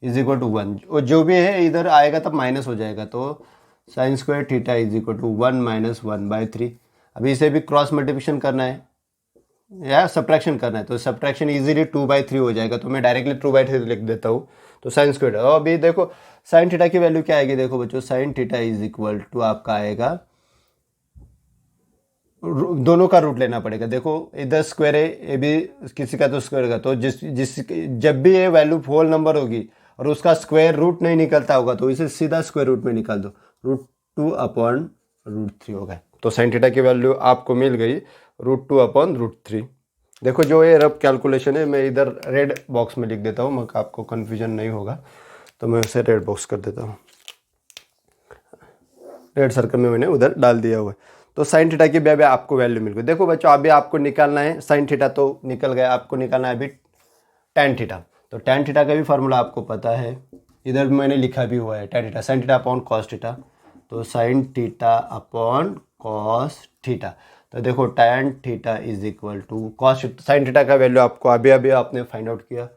इज इक्वल टू 1, और जो भी है इधर आएगा तब माइनस हो जाएगा। तो sine square theta is equal to 1 minus 1/3। अभी इसे भी क्रॉस मल्टीप्लिकेशन करना है या सब्ट्रैक्शन करना है, तो सब्ट्रैक्शन इजीली 2/3 हो जाएगा। तो मैं डायरेक्टली 2/3 लिख देता हूँ। तो साइन स्क्वायर, और अभी देखो साइन थीटा की वैल्यू क्या आएगी, देखो बच्चों sine theta is equal to आपका आएगा, दोनों का रूट लेना पड़ेगा। देखो इधर स्क्वायर है, ये भी किसी का तो स्क्वायर का, तो जिस जब भी ये वैल्यू होल नंबर होगी और उसका स्क्वायर रूट नहीं निकलता होगा तो इसे सीधा स्क्वायर रूट में निकाल दो, √2/√3 हो गए। तो साइन थीटा की वैल्यू आपको मिल गई √2/√3। देखो जो ये रफ कैलकुलेशन है मैं इधर रेड बॉक्स में लिख देता हूँ, मगर आपको कन्फ्यूजन नहीं होगा, तो मैं उसे रेड बॉक्स कर देता हूँ। रेड सर्कल में मैंने उधर डाल दिया हुआ है। तो साइन थीटा की भी आपको वैल्यू मिल गई। देखो बच्चों अभी आपको निकालना है, साइन थीटा तो निकल गया, आपको निकालना है अभी टैन थीटा। तो टैन थीटा का भी फार्मूला आपको पता है, इधर मैंने लिखा भी हुआ है, tan theta sine theta upon cos theta. तो sine theta upon cos theta, तो देखो tan theta is equal to cos sine theta का वैल्यू आपको अभी अभी आपने फाइंड आउट किया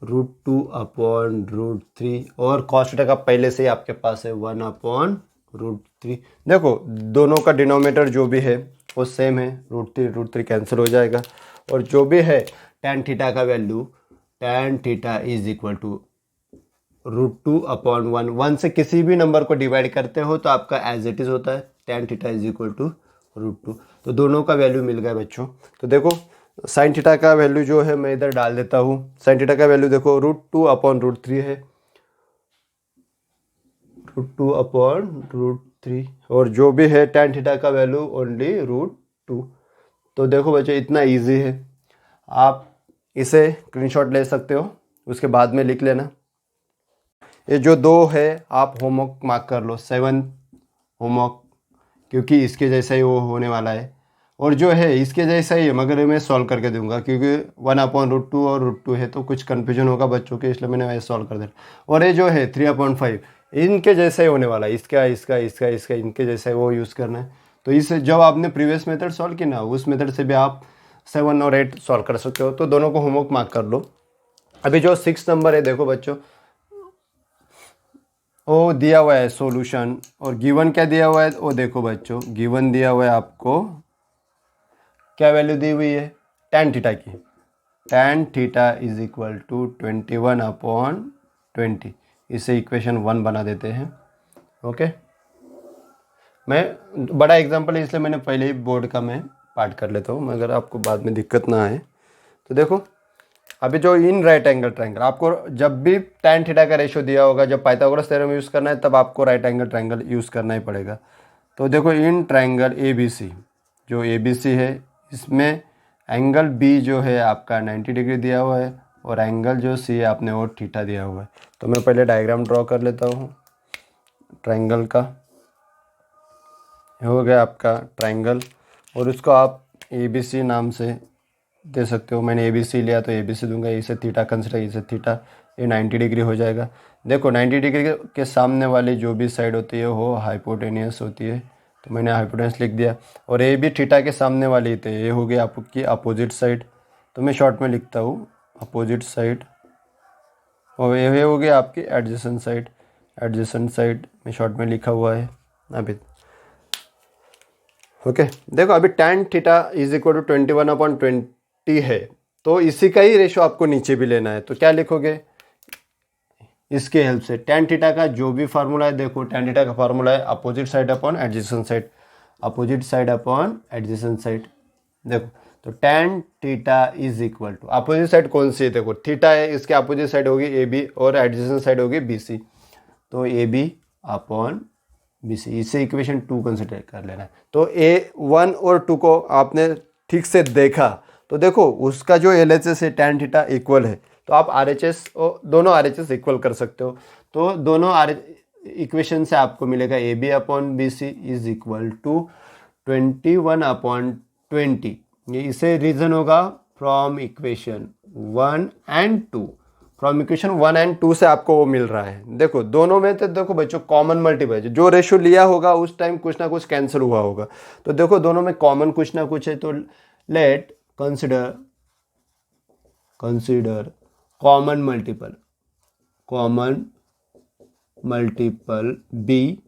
√2/√3, और कॉस थीटा का पहले से ही आपके पास है 1/√3। देखो दोनों का डिनोमिनेटर जो भी है वो सेम है, √3 कैंसिल हो जाएगा, और जो भी है टैन थीटा का value, tan theta is equal to √2/1, 1 से किसी भी नंबर को डिवाइड करते हो तो आपका एज इट इज होता है, tan theta is equal to √2। तो दोनों का वैल्यू मिल गया बच्चों। तो देखो साइन थीटा का वैल्यू जो है मैं इधर डाल देता हूँ। साइन थीटा का वैल्यू देखो √2/√3 है, √2/√3, और जो भी है टैन थीटा का वैल्यू ओनली √2। तो देखो बच्चों इतना इजी है, आप इसे स्क्रीनशॉट ले सकते हो, उसके बाद में लिख लेना। ये जो दो है आप होमवर्क मार्क कर लो, 7 होमवर्क, क्योंकि इसके जैसा ही वो होने वाला है, और जो है इसके जैसा ही है मगर मैं सॉल्व करके दूंगा, क्योंकि 1/√2 और √2 है तो कुछ कन्फ्यूजन होगा बच्चों के, इसलिए मैंने वैसे सॉल्व कर दिया। और ये जो है 3/5 इनके जैसा ही होने वाला है, इसका इसका इसका इसका इनके जैसा ही वो यूज़ करना है। तो इसे जब आपने प्रीवियस मेथड सॉल्व की ना, उस मेथड से भी आप 7 और 8 सॉल्व कर सकते हो। तो दोनों को होमवर्क मार्क कर लो। अभी जो 6 नंबर है देखो बच्चों, वो दिया हुआ है सॉल्यूशन, और गिवन क्या दिया हुआ है वो देखो बच्चों, गिवन दिया हुआ है आपको क्या वैल्यू दी हुई है टैन थीटा की, tan theta is equal to 21/20। इसे इक्वेशन 1 बना देते हैं। ओके, मैं बड़ा एग्जांपल है इसलिए मैंने पहले ही बोर्ड का मैं पार्ट कर लेता हूँ, मगर आपको बाद में दिक्कत ना आए। तो देखो अभी जो इन राइट एंगल ट्रायंगल, आपको जब भी टैन थीटा का रेशियो दिया होगा, जब पाइथागोरस थ्योरम यूज़ करना है तब आपको राइट एंगल ट्रायंगल यूज़ करना ही पड़ेगा। तो देखो इन ट्रायंगल ABC, जो ABC है इसमें एंगल B जो है आपका 90 डिग्री दिया हुआ है, और एंगल जो C है आपने वो थीटा दिया हुआ है। तो मैं पहले डायग्राम ड्रॉ कर लेता हूँ ट्रायंगल का। हो गया आपका ट्रायंगल, और उसको आप ABC नाम से दे सकते हो। मैंने ABC लिया तो ABC दूंगा, इसे थीटा कंसिडर, इसे थीटा, ये 90 डिग्री हो जाएगा। देखो 90 डिग्री के सामने वाली जो भी साइड होती है वो हाइपोटेनियस होती है, तो मैंने हाइपोटेनियस लिख दिया। और ये भी थीटा के सामने वाली थी, ये हो गई आपकी अपोजिट साइड, तो मैं शॉर्ट में लिखता हूँ अपोजिट साइड। और ये हो गई आपकी एडजेसेंट साइड, एडजेसेंट साइड में शॉर्ट में लिखा हुआ है अभी। ओके देखो अभी tan theta is equal to 21/20 है, तो इसी का ही रेशो आपको नीचे भी लेना है। तो क्या लिखोगे, इसके हेल्प से tan थीटा का जो भी फार्मूला है, देखो tan थीटा का फार्मूला है opposite side upon adjacent side, opposite side upon adjacent side. देखो तो tan theta is equal to, opposite side कौन सी है, देखो थीटा है, इसके अपोजिट साइड होगी ए बी और एडजेसेंट साइड होगी बी सी, तो A B upon B C, इसे इक्वेशन 2 कंसिडर कर लेना है। तो A1 और 2 को आपने ठीक से देखा तो देखो उसका जो LHS है tan थीटा इक्वल है, तो आप RHS और दोनों RHS इक्वल कर सकते हो। तो दोनों इक्वेशन से आपको मिलेगा A B upon B C is equal to 21/20। ये इसे रीजन होगा from equation 1 and 2, from equation 1 and 2 से आपको वो मिल रहा है। देखो दोनों में तो देखो बच्चों कॉमन मल्टीपल है, जो रेशियो लिया होगा उस टाइम कुछ ना कुछ कैंसिल हुआ होगा, तो देखो दोनों में कॉमन कुछ ना कुछ है। तो let consider common multiple be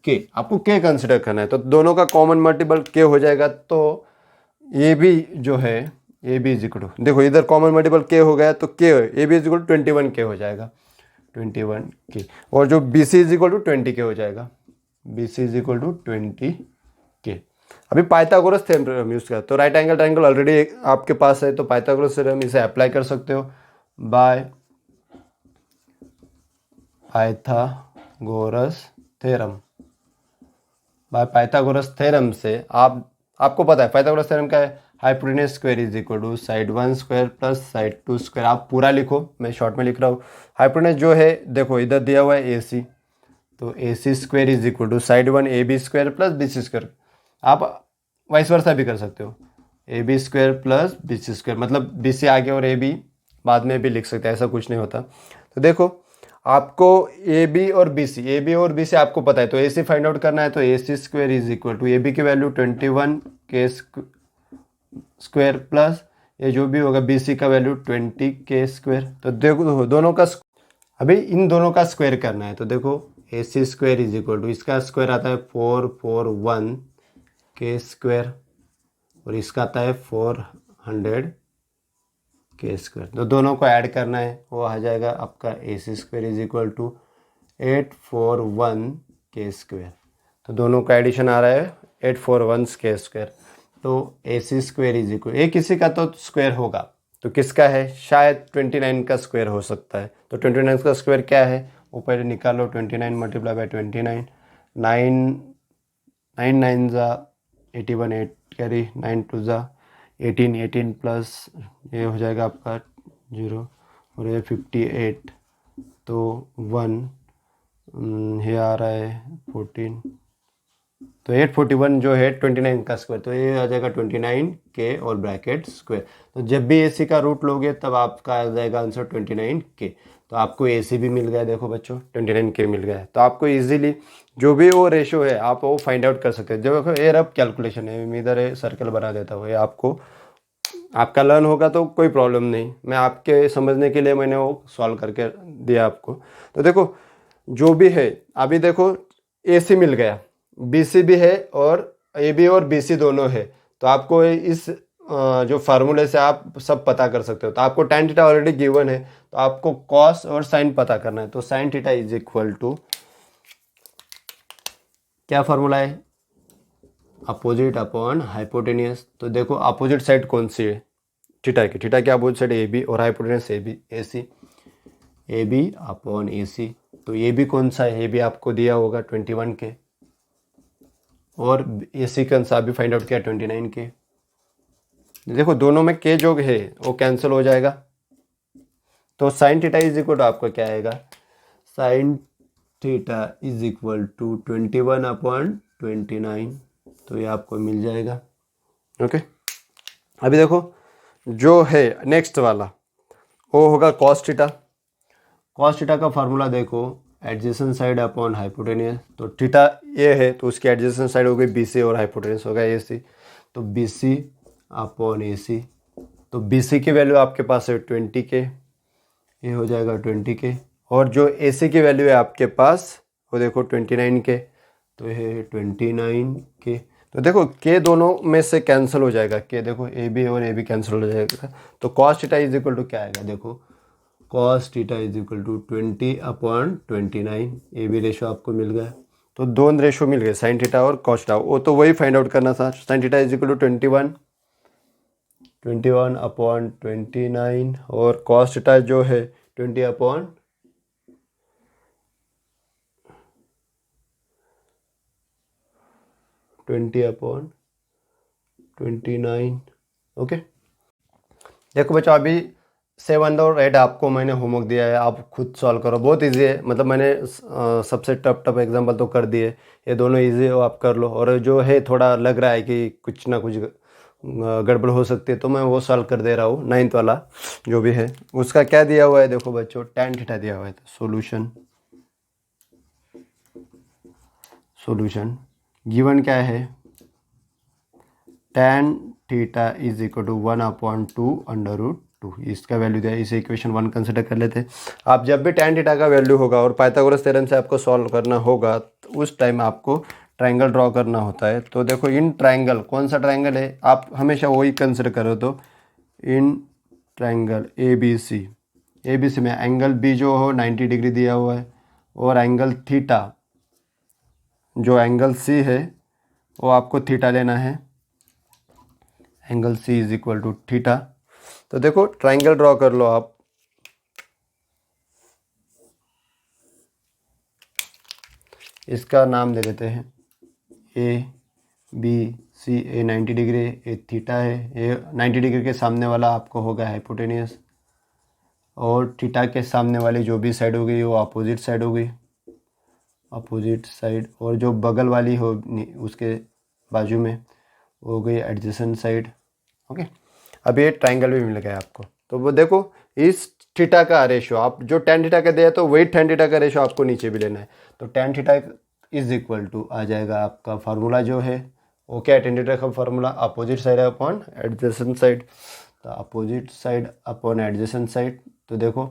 k, आपको के कंसिडर करना है। तो दोनों का कॉमन मल्टीपल के हो जाएगा, तो ए बी जो है A B is equal to, देखो इधर कॉमन मल्टीपल के हो गया तो k A B is equal to 21 k हो जाएगा, 21 के, और जो B C is equal to 20 k हो जाएगा, B C is equal to 20 k. अभी पाइथागोरस थ्योरम यूज किया, तो राइट एंगल ट्रायंगल ऑलरेडी आपके पास है, तो पाइथागोरस थ्योरम इसे अप्लाई कर सकते हो। बाय पाइथागोरस थ्योरम से आपको पता है पाइथागोरस थ्योरम क्या है, hypotenuse square is equal to side 1 square plus side 2 square. आप पूरा लिखो, मैं शॉर्ट में लिख रहा हूँ। हाइपोटेन्यूज जो है देखो इधर दिया हुआ है AC, तो AC square is equal to side 1 AB square plus BC square. आप वाइस वर्सा भी कर सकते हो, AB square plus BC square, मतलब BC आगे और AB बाद में भी लिख सकते हैं, ऐसा कुछ नहीं होता। तो देखो आपको AB और BC आपको पता है, तो AC फाइंड आउट करना है, तो AC square is equal to AB की वैल्यू 21 के स्क्वायर प्लस ये जो भी होगा BC का वैल्यू 20 के स्क्वायर। तो देखो दोनों का अभी इन दोनों का स्क्वायर करना है, तो देखो AC square is equal to, इसका स्क्वायर आता है 441 के स्क्वायर और इसका आता है 400 के स्क्वायर। तो दोनों को ऐड करना है, वो आ जाएगा आपका AC square is equal to 841 k square. तो दोनों का एडिशन आ रहा है 841 के स्क्वायर। तो AC स्क्वायर इज इक्वल, एक किसी का तो स्क्वायर होगा, तो किसका है, शायद 29 का स्क्वायर हो सकता है। तो 29 का स्क्वायर क्या है, ऊपर निकालो, 29 मल्टीप्लाई बाय 29, 9 9 जा 81, 8 कैरी, 9 2 जा 18, 18 प्लस ये हो जाएगा आपका 0 और ये 58, तो 1 ये आ रहा है 14, तो 841 जो है 29 का स्क्वायर, तो ये आ जाएगा 29 के और ब्रैकेट स्क्वायर। तो जब भी AC का रूट लोगे तब आपका आ जाएगा आंसर 29 के। तो आपको AC भी मिल गया, देखो बच्चों 29 के मिल गया है। तो आपको इजीली जो भी वो रेशो है आप वो फाइंड आउट कर सकते हैं। देखो ये रफ कैलकुलेशन है, मैं इधर सर्कल बना देता हूँ, ये आपको आपका लर्न होगा तो कोई प्रॉब्लम नहीं, मैं आपके समझने के लिए मैंने वो सॉल्व करके दिया आपको। तो देखो जो भी है, अभी देखो AC मिल गया, BC भी है और AB और BC दोनों है, तो आपको इस जो फार्मूले से आप सब पता कर सकते हो। तो आपको tan थीटा ऑलरेडी गिवन है, तो आपको cos और sin पता करना है। तो sin theta is equal to क्या फार्मूला है, अपोजिट अपॉन हाइपोटेनियस। तो देखो अपोजिट साइड कौन सी है, थीटा की अपोजिट साइड AB और hypotenuse AC, AB upon AC। तो AB कौन सा है, AB आपको दिया होगा 21 के, और AC का आंसर भी फाइंड आउट किया 29 के। देखो दोनों में के जो है वो कैंसिल हो जाएगा, तो sine theta is equal to आपका क्या आएगा, sine theta is equal to 21/29। तो ये आपको मिल जाएगा। ओके, अभी देखो जो है नेक्स्ट वाला वो होगा कॉस थीटा। कॉस थीटा का फार्मूला देखो, एडजेसेंट साइड अपॉन हाइपोटेनियस। तो थीटा ये है तो उसकी एडजेसेंट साइड हो गई BC और हाइपोटेनियस हो गया AC, तो BC अपॉन AC। तो BC की वैल्यू आपके पास है 20 के, ये हो जाएगा 20 के, और जो AC की वैल्यू है आपके पास वो देखो 29 के, तो ये 29 के। तो देखो के दोनों में से कैंसिल हो जाएगा, के देखो ए बी और ए बी कैंसिल हो जाएगा, तो cos theta is equal to क्या आएगा, देखो cos theta is equal to 20/29, A B ratio आपको मिल गया। तो दोनों रेशो मिल गए, साइन थीटा और कॉस थीटा, वो तो वही फाइंड आउट करना था। Sine theta is equal to 21/29 और कॉस थीटा जो है 20/29। ओके, देखो बच्चों अभी 7 और 8 आपको मैंने होमवर्क दिया है, आप खुद सॉल्व करो, बहुत इजी है। मतलब मैंने सबसे टफ एग्जांपल तो कर दिए, ये दोनों इजी हो आप कर लो, और जो है थोड़ा लग रहा है कि कुछ ना कुछ गड़बड़ हो सकती है तो मैं वो सॉल्व कर दे रहा हूँ। 9th वाला जो भी है उसका क्या दिया हुआ है, देखो बच्चों tan थीटा दिया हुआ है। सॉल्यूशन गिवन क्या है, tan theta is equal to 1/2 √2, इसका वैल्यू दिया है। इसे इक्वेशन 1 कंसिडर कर लेते हैं। आप जब भी tan थीटा का वैल्यू होगा और पाइथागोरस थ्योरम से आपको सॉल्व करना होगा तो उस टाइम आपको ट्रायंगल ड्रॉ करना होता है। तो देखो इन ट्रायंगल, कौन सा ट्रायंगल है आप हमेशा वही कंसिडर करो, तो इन ट्रायंगल ए बी सी में एंगल बी जो हो 90 डिग्री दिया हुआ है, और एंगल थीटा जो एंगल सी है वो आपको थीटा लेना है, angle C is equal to theta. तो देखो ट्रायंगल ड्रॉ कर लो आप। इसका नाम दे देते हैं A B C. A 90 degree, A theta है, ए 90 डिग्री के सामने वाला आपको होगा हाइपोटेनियस, और थीटा के सामने वाली जो भी साइड होगी वो अपोजिट साइड होगी, अपोजिट साइड, और जो बगल वाली हो उसके बाजू में हो गई एडजेसेंट साइड। ओके, अब ये ट्रायंगल भी मिल गया आपको। तो वो देखो इस थीटा का रेशो आप जो tan थीटा का दिया तो वही tan थीटा का रेशो आपको नीचे भी लेना है। तो tan theta is equal to आ जाएगा आपका फार्मूला जो है वो क्या है, tan थीटा का formula opposite side upon adjacent side. तो opposite side upon adjacent side, तो देखो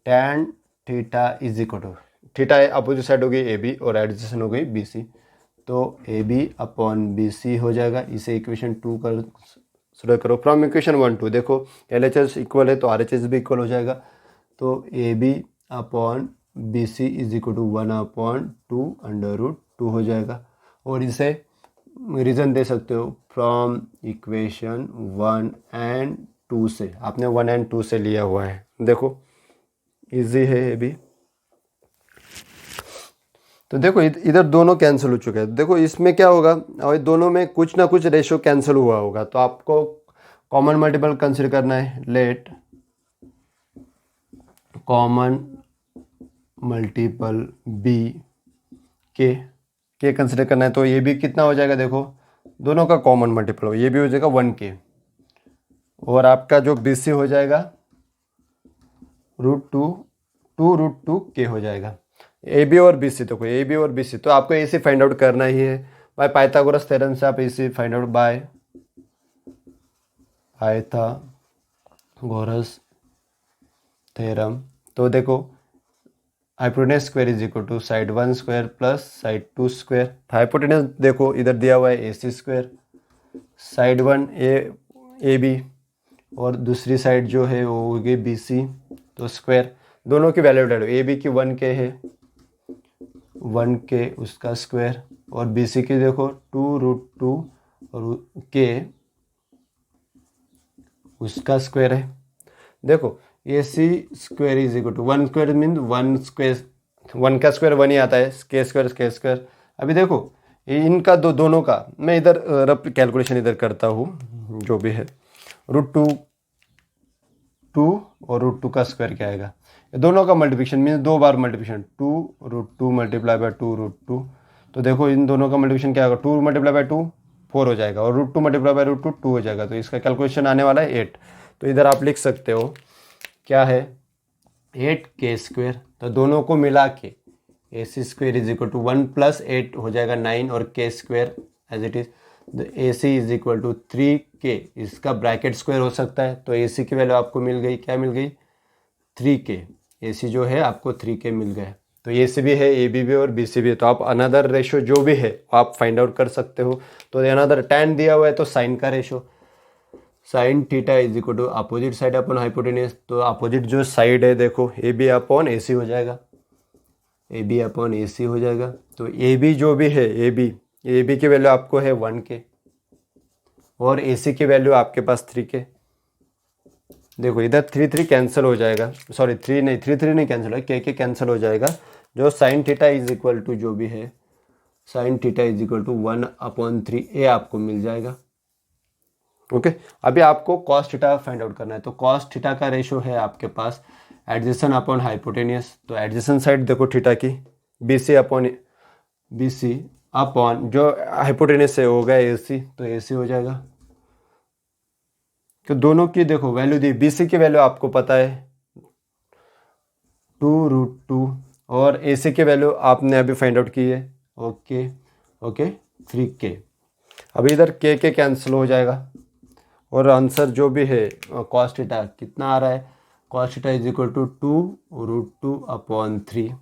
tan theta is equal to, theta opposite side हो गई ए बी और एडजेसेंट हो गई बी सी, तो A B upon B C हो जाएगा। इसे इक्वेशन 2 कर शुरू करो फ्रॉम इक्वेशन 1 2, देखो LHS इक्वल है तो RHS भी इक्वल हो जाएगा। तो A B upon B C is equal to 1/2 √2 हो जाएगा, और इसे रीज़न दे सकते हो फ्रॉम इक्वेशन 1 एंड 2 से, आपने 1 एंड 2 से लिया हुआ है। देखो इजी है ये भी। तो देखो इधर दोनों कैंसिल हो चुके हैं। देखो इसमें क्या होगा, और दोनों में कुछ ना कुछ रेशो कैंसिल हुआ होगा, तो आपको कॉमन मल्टीपल कंसिडर करना है। लेट कॉमन मल्टीपल बी के कंसिडर करना है। तो ये भी कितना हो जाएगा, देखो दोनों का कॉमन मल्टीपल हो, ये भी हो जाएगा 1k, और आपका जो BC हो जाएगा √2 हो जाएगा। ए बी और बी सी, तो कोई ए बी और बी सी तो आपको AC फाइंड आउट करना ही है बाय पाइथागोरस थ्योरम से। आप AC find out by Pythagoras theorem. तो देखो hypotenuse square is equal to side 1 square plus side 2 square. Hypotenuse देखो इधर दिया हुआ है AC square, side 1 A B और दूसरी साइड जो है वो होगी BC, तो स्क्वायर दोनों की वैल्यू डालो। ए बी की 1k है, 1k उसका स्क्वायर, और BC की देखो 2 √2 और k उसका स्क्वायर है। देखो AC square is equal to 1 square mean 1 square, 1 का स्क्वायर 1 ही आता है, k स्क्वायर। अभी देखो इनका दोनों का मैं इधर रफ कैलकुलेशन इधर करता हूँ, जो भी है √2 और √2 का स्क्वायर क्या आएगा, दोनों का multiplication mean 2 bar multiplication, 2 √2 multiply by 2 √2। तो देखो इन दोनों का मल्टीप्लिकेशन क्या होगा, 2 मल्टीप्लाई बाय 2 4 हो जाएगा, और √2 मल्टीप्लाई बाय √2 2 हो जाएगा। तो इसका कैलकुलेशन आने वाला है 8। तो इधर आप लिख सकते हो क्या है 8k स्क्वायर। तो दोनों को मिला के AC square is equal to 1 + 8 हो जाएगा 9, और k square as it is AC is equal to 3k, इसका ब्रैकेट स्क्वायर हो सकता है। तो AC की वैल्यू आपको मिल गई, क्या मिल गई 3k, AC जो है आपको 3k मिल गया। तो ए सी भी है, ए बी भी और बी सी भी है, तो आप अनदर रेशो जो भी है आप फाइंड आउट कर सकते हो। तो अनदर tan दिया हुआ है तो साइन का ratio, sine theta is equal to opposite side upon hypotenuse, तो अपोजिट जो साइड है देखो ए बी अपॉन ए सी हो जाएगा, ए बी अपॉन ए सी हो जाएगा। तो ए बी जो भी है ए बी की वैल्यू आपको है 1 के और ए सी की वैल्यू आपके पास 3 के। देखो इधर 3 कैंसिल हो जाएगा, सॉरी 3 नहीं कैंसिल है, के कैंसिल हो जाएगा। जो sine theta is equal to जो भी है sine theta is equal to 1/3 ए आपको मिल जाएगा। ओके अभी आपको कॉस थीटा फाइंड आउट करना है। तो कॉस थीटा का रेशो है आपके पास एडजेसेंट अपॉन हाइपोटेनियस, तो एडजेसेंट साइड देखो थीटा की बी सी अपॉन जो हाइपोटेनियस से होगा ए सी, तो ए सी हो जाएगा। तो दोनों की देखो वैल्यू दी, बी सी की वैल्यू आपको पता है 2√2 और ए सी की वैल्यू आपने अभी फाइंड आउट की है ओके 3 के। अभी इधर के कैंसिल हो जाएगा और आंसर जो भी है कॉस थीटा कितना आ रहा है, cos theta is equal to 2√2/3।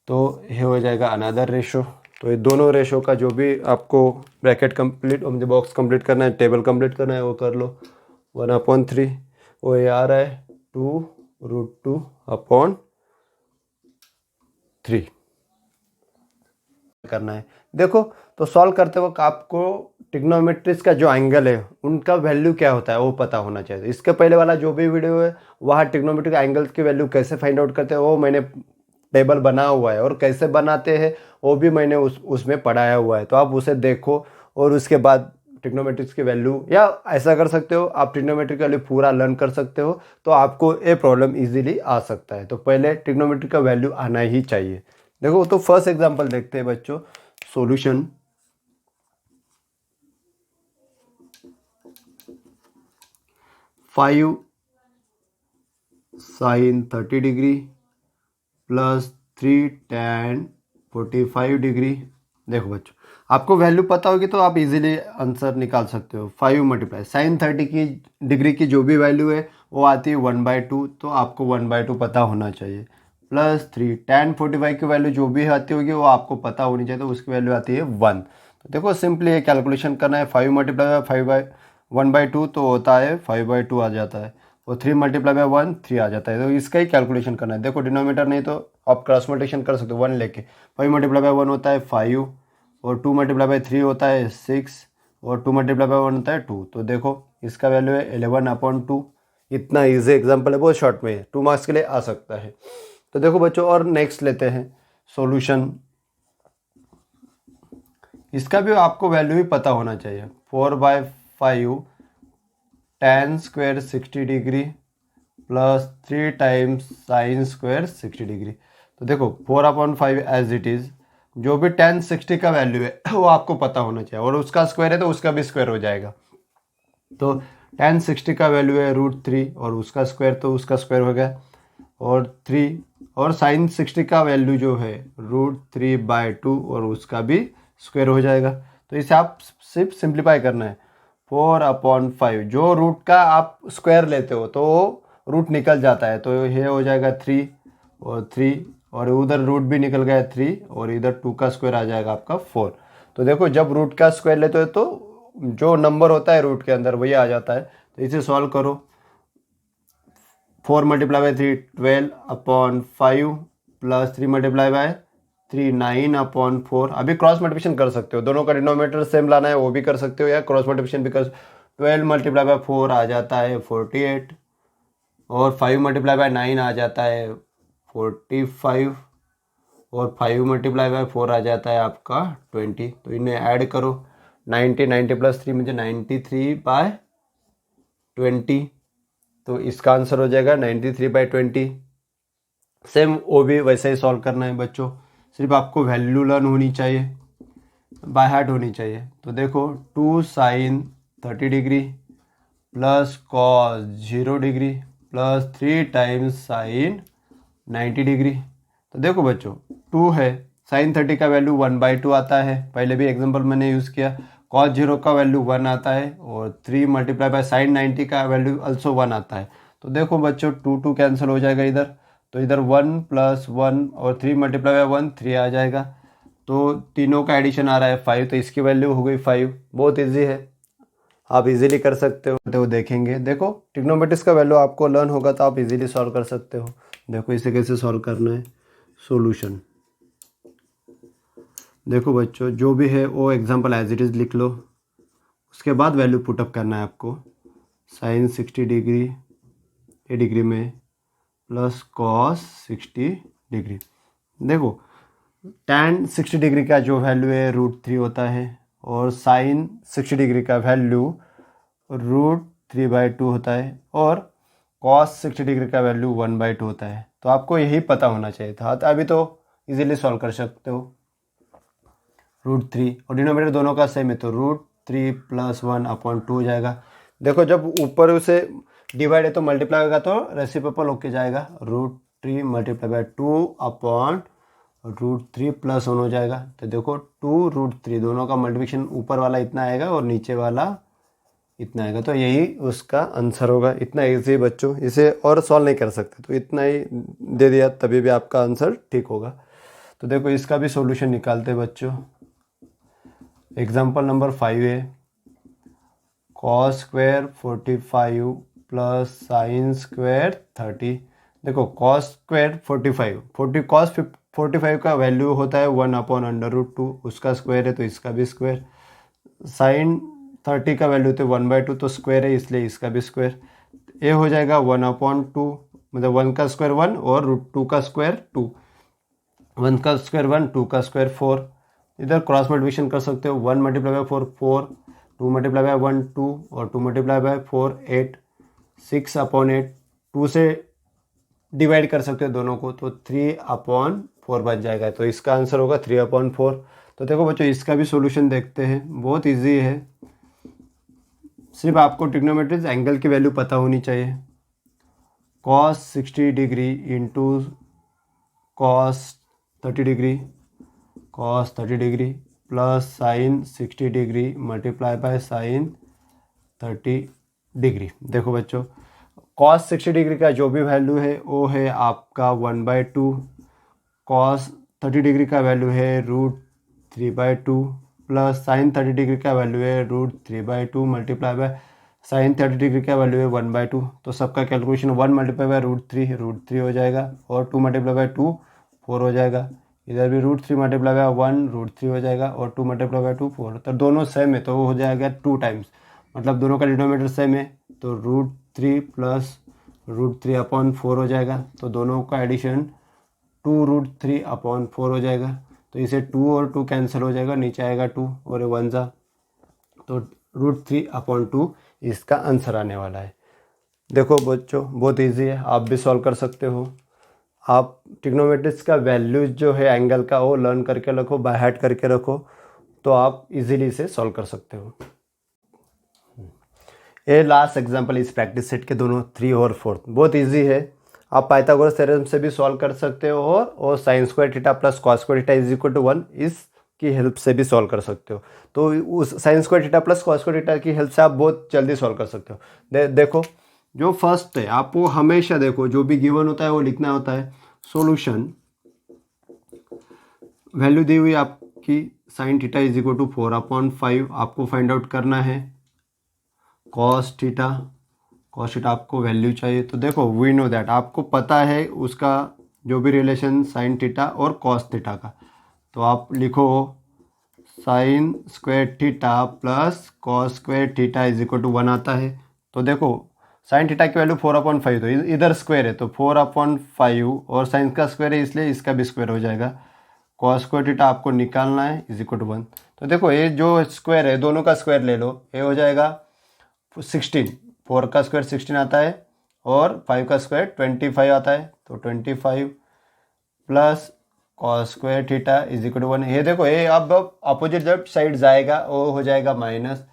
तो ये हो जाएगा अनदर रेशो। तो ये दोनों रेशो का जो भी आपको ब्रैकेट कंप्लीट मुझे बॉक्स कंप्लीट करना है, टेबल कंप्लीट करना है वो कर लो। 1/3 वो ये आ रहा है 2√2/3 करना है। देखो तो सॉल्व करते वक्त आपको ट्रिग्नोमेट्रिक्स का जो एंगल है उनका वैल्यू क्या होता है वो पता होना चाहिए। इसके पहले वाला जो भी वीडियो है वहाँ ट्रिग्नोमेट्रिक एंगल की वैल्यू कैसे फाइंड आउट करते हैं वो मैंने टेबल बना हुआ है और कैसे बनाते हैं वो भी मैंने उसमें पढ़ाया हुआ है, तो आप उसे देखो और उसके बाद ट्रिग्नोमेट्रिक्स की वैल्यू, या ऐसा कर सकते हो आप ट्रिग्नोमेट्रिक की वैल्यू पूरा लर्न कर सकते हो तो आपको ये प्रॉब्लम इजीली आ सकता है। तो पहले ट्रिग्नोमेट्रिक का वैल्यू आना ही चाहिए। देखो तो फर्स्ट एग्जांपल देखते हैं बच्चों, solution. Five sine 30 degree plus 3 tan 45 degree. देखो बच्चों आपको वैल्यू पता होगी तो आप इजीली आंसर निकाल सकते हो। 5 मल्टीप्लाई साइन 30 की डिग्री की जो भी वैल्यू है वो आती है 1/2, तो आपको 1/2 पता होना चाहिए, प्लस 3 tan 45 की वैल्यू जो भी आती होगी वो आपको पता होनी चाहिए, तो उसकी वैल्यू आती है 1। तो देखो सिंपली ये कैलकुलेशन करना है, 5 मल्टीप्लाई 1/2 तो होता है 5/2 आ जाता है, और 3 मल्टीप्लाई बाय 1 3 आ जाता है। तो इसका ही कैलकुलेशन करना है। देखो डिनोमीटर नहीं तो आप क्रॉस मल्टीप्लिकेशन कर सकते हो 1 लेके। 5 मल्टीप्लाई बाय 1 होता है 5 और 2 मल्टीप्लाई बाय 3 होता है 6 और 2 मल्टीप्लाई बाय 1 होता है 2। तो देखो इसका वैल्यू है 11/2। इतना ईजी एग्जाम्पल है, बहुत शॉर्ट में है, 2 मार्क्स के लिए आ सकता है। तो देखो बच्चों और नेक्स्ट लेते हैं सॉल्यूशन। इसका भी आपको वैल्यू भी पता होना चाहिए। 4/5 tan square 60 degree plus 3 times sine square 60 degree. तो देखो 4/5 एज इट इज़, जो भी tan 60 का वैल्यू है वो आपको पता होना चाहिए, और उसका स्क्वायर है तो उसका भी स्क्वायर हो जाएगा। तो tan 60 का वैल्यू है √3 और उसका स्क्वायर तो उसका स्क्वायर हो गया, और 3, और साइन 60 का वैल्यू जो है √3/2 और उसका भी स्क्वायर हो जाएगा। तो इसे आप सिर्फ सिंप्लीफाई करना है। 4/5 जो रूट का आप स्क्वायर लेते हो तो रूट निकल जाता है, तो ये हो जाएगा 3 और 3, और उधर रूट भी निकल गया 3 और इधर 2 का स्क्वायर आ जाएगा आपका 4। तो देखो जब रूट का स्क्वायर लेते हो तो जो नंबर होता है रूट के अंदर वही आ जाता है। तो इसे सॉल्व करो। 4 multiply by 3 12/5 plus 3 multiply by 3 9/4। अभी क्रॉस मल्टीप्लिकेशन कर सकते हो, दोनों का डिनोमिनेटर सेम लाना है वो भी कर सकते हो, या क्रॉस मल्टीप्लिकेशन भी कर। 12 मल्टीप्लाई बाय 4 आ जाता है 48 और 5 मल्टीप्लाई बाय 9 आ जाता है 45 और 5 मल्टीप्लाई बाय 4 आ जाता है आपका 20। तो इन्हें ऐड करो, 90 प्लस 3 मुझे 93/20। तो इसका आंसर हो जाएगा 93/20। सेम वो भी वैसे ही सॉल्व करना है बच्चों, सिर्फ आपको वैल्यू लर्न होनी चाहिए, बाय हार्ट होनी चाहिए। तो देखो 2 sine 30 degree plus cos 0 degree plus 3 times sine 90 degree. तो देखो बच्चों 2 है, साइन 30 का वैल्यू 1/2 आता है, पहले भी एग्जांपल मैंने यूज़ किया। कॉस 0 का वैल्यू 1 आता है और 3 मल्टीप्लाई बाय साइन 90 का वैल्यू अल्सो 1 आता है। तो देखो बच्चों 2 2 कैंसिल हो जाएगा इधर, तो इधर 1 + 1 और 3 × 1 3 आ जाएगा। तो तीनों का एडिशन आ रहा है 5, तो इसकी वैल्यू हो गई 5। बहुत इजी है, आप इजीली कर सकते हो। तो देखेंगे, देखो ट्रिग्नोमेट्रिक्स का वैल्यू आपको लर्न होगा तो आप इजीली सॉल्व कर सकते हो। देखो इसे कैसे सॉल्व करना है। सॉल्यूशन देखो बच्चों, जो भी है वो एग्जांपल एज इट इज़ लिख लो, उसके बाद वैल्यू पुटअप करना है आपको। साइन 60 डिग्री ए डिग्री में प्लस कॉस 60 डिग्री। देखो tan 60 डिग्री का जो वैल्यू है √3 होता है, और साइन 60 डिग्री का वैल्यू √3/2 होता है, और कॉस 60 डिग्री का वैल्यू 1/2 होता है। तो आपको यही पता होना चाहिए था, तो अभी तो इजीली सॉल्व कर सकते हो। √3 और डिनोमिनेटर दोनों का सेम है, तो √3 + 1/2 हो जाएगा। देखो जब ऊपर उसे डिवाइड है तो मल्टीप्लाई होगा तो रेसिप्रोकल होके जाएगा। √3 × 2/√3 + 1 हो जाएगा। तो देखो 2√3 दोनों का मल्टीप्लिकेशन ऊपर वाला इतना आएगा और नीचे वाला इतना आएगा, तो यही उसका आंसर होगा। इतना ईजी बच्चों, इसे और सॉल्व नहीं कर सकते, तो इतना ही दे दिया तभी भी आपका आंसर ठीक होगा। तो देखो इसका भी सॉल्यूशन निकालते हैं बच्चों। एग्जाम्पल नंबर 5 है, cos² 45 प्लस sin² 30। देखो cos² 45 cos45 का वैल्यू होता है 1/√2, उसका स्क्वायर है तो इसका भी स्क्वायर। sin 30 का वैल्यू तो 1/2, तो स्क्वायर है इसलिए इसका भी स्क्वायर। ये हो जाएगा 1/2, मतलब 1 का स्क्वायर 1 और √2 का स्क्वायर 2। 1 का स्क्वायर 1, 2 का स्क्वायर 4। इधर क्रॉस मल्टीप्लिकेशन कर सकते हो। 1 × 4 4, 2 × 1 2, और 2 × 4 8, 6/8। 2 से डिवाइड कर सकते हो दोनों को, तो 3/4 बन जाएगा। तो इसका आंसर होगा 3/4। तो देखो बच्चों इसका भी सॉल्यूशन देखते हैं, बहुत इजी है। सिर्फ आपको ट्रिग्नोमेट्रिक एंगल की वैल्यू पता होनी चाहिए। cos 60 degree into cos 30 degree, cos 30 degree plus sign 60 degree multiply by sine 30 degree. देखो बच्चों cos 60 डिग्री का जो भी वैल्यू है वो है आपका 1/2, cos 30 डिग्री का वैल्यू है √3/2 प्लस साइन 30 डिग्री का वैल्यू है √3/2 मल्टीप्लाई बाय साइन 30 डिग्री का वैल्यू है 1/2। तो सबका कैलकुलेशन 1 × √3 हो जाएगा, और 2 × 2 4 हो जाएगा। इधर भी √3 × 1 √3 हो जाएगा, और 2 × 2 4। तो दोनों सेम है तो वो हो जाएगा 2 टाइम्स, मतलब दोनों का डिनोमिनेटर सेम है, तो √3 + √3/4 हो जाएगा। तो दोनों का एडिशन 2√3/4 हो जाएगा। तो इसे 2 और 2 कैंसिल हो जाएगा, नीचे आएगा 2 और 1 जा, तो √3/2 इसका आंसर आने वाला है। देखो बच्चों बहुत इजी है, आप भी सॉल्व कर सकते हो। आप ट्रिग्नोमेट्रिक्स का वैल्यूज जो है एंगल का वो लर्न करके रखो, बाय हार्ट करके रखो, तो आप इजीली इसे सॉल्व कर सकते हो। ये लास्ट एग्जांपल इस प्रैक्टिस सेट के दोनों 3 और 4 बहुत इजी है। आप पाइथागोरस थ्योरम से भी सॉल्व कर सकते हो, और sin² theta plus cos² theta = 1 इसकी हेल्प से भी सॉल्व कर सकते हो। तो उस sin² theta plus cos² theta की हेल्प से आप बहुत जल्दी सॉल्व कर सकते हो। देखो जो फर्स्ट है आपको हमेशा देखो जो भी गिवन होता है वो लिखना होता है। सॉल्यूशन वैल्यू दी हुई आपकी sin थीटा = 4/5 आपको फाइंड आउट करना है। cos थीटा आपको वैल्यू चाहिए, तो देखो वी नो दैट आपको पता है उसका जो भी रिलेशन sin थीटा और cos थीटा का, तो आप लिखो sin² theta plus cos² theta = 1 आता है। तो देखो sin थीटा की वैल्यू 4/5, तो इधर स्क्वायर है तो 4/5, और साइन का स्क्वायर है इसलिए इसका भी स्क्वायर हो जाएगा। cos² थीटा आपको निकालना है = 1। तो देखो ये जो स्क्वायर है दोनों का स्क्वायर ले लो, ये हो जाएगा 16, 4 का स्क्वायर 16 आता है और 5 का स्क्वायर 25 आता है, तो 25 प्लस cos² थीटा = 1। ये देखो ये अब अपोजिट जब साइड जाएगा वो हो जाएगा माइनस,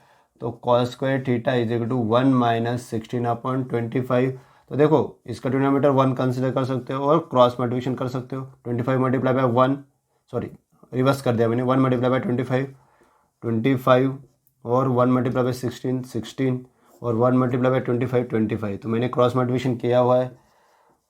तो cos² थीटा = 1 - 16/25। तो देखो इसका डिनोमिनेटर 1 कंसिडर कर सकते हो और क्रॉस मल्टीप्लिकेशन कर सकते हो। 25 × 1, सॉरी रिवर्स कर दिया मैंने, 1 × 25 25, और 1 × 16 16, और 1 × 25 25। तो मैंने क्रॉस मल्टीप्लिकेशन किया हुआ है।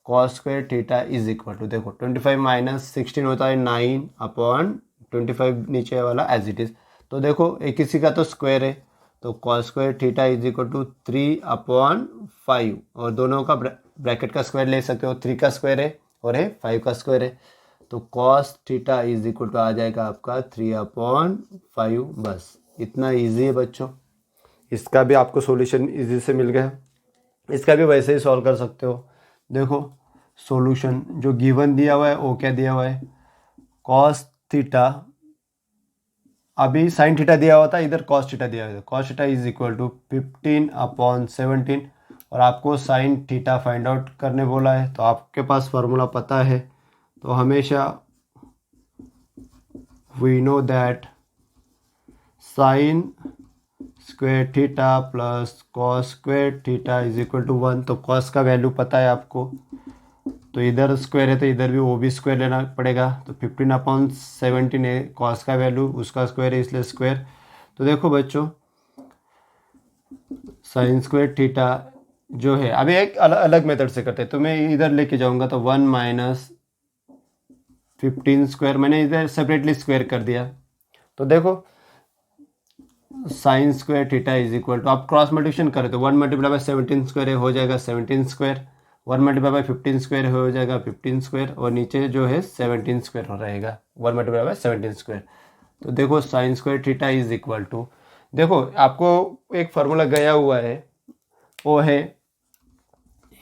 Cos square theta is equal to, देखो 25 माइनस 16 होता है 9/25, नीचे वाला एज इट इज़। तो देखो एक किसी का तो स्क्वायर है, तो cos square theta is equal to 3/5, और दोनों का ब्रैकेट का स्क्वायर ले सकते हो, 3 का स्क्वायर है और है 5 का स्क्वायर है, तो cos theta is equal to आ जाएगा आपका 3/5। बस इतना इजी है बच्चों, इसका भी आपको सॉल्यूशन इजी से मिल गया। इसका भी वैसे ही सॉल्व कर सकते हो। देखो सॉल्यूशन जो गिवन दिया हुआ है वो क्या दिया हुआ है, कॉस थीटा, अभी साइन थीटा दिया हुआ था, इधर कॉस थीटा दिया हुआ है, cos theta is equal to 15/17, और आपको साइन थीटा फाइंड आउट करने बोला है, तो आपके पास फार्मूला पता है। तो हमेशा we know that sine square theta plus cos square theta is equal to 1। तो कॉस का वैल्यू पता है आपको, तो इधर स्क्वायर है तो इधर भी वो भी स्क्वायर लेना पड़ेगा, तो 15/17 है कॉस का वैल्यू, उसका स्क्वायर है इसलिए स्क्वायर। तो देखो बच्चों साइन स्क्वायर थीटा जो है, अभी एक अलग मेथड से करते हैं, तो मैं इधर लेके जाऊंगा, तो 1 माइनस 15 स्क्वायर, मैंने इधर सेपरेटली स्क्वायर कर दिया। तो देखो sine square theta is equal to, आप क्रॉस मल्टीप्लिकेशन करें तो 1 मल्टीप्लाई बाय 17 स्क्वायर हो जाएगा 17 स्क्वायर, 1 मल्टीप्लाई बाय 15 स्क्वायर हो जाएगा 15 स्क्वायर, और नीचे जो है 17 स्क्वायर हो रहेगा 1 मल्टीप्लाई बाय 17 स्क्वायर। तो देखो sine square theta is equal to, देखो आपको एक फार्मूला गया हुआ है, वो है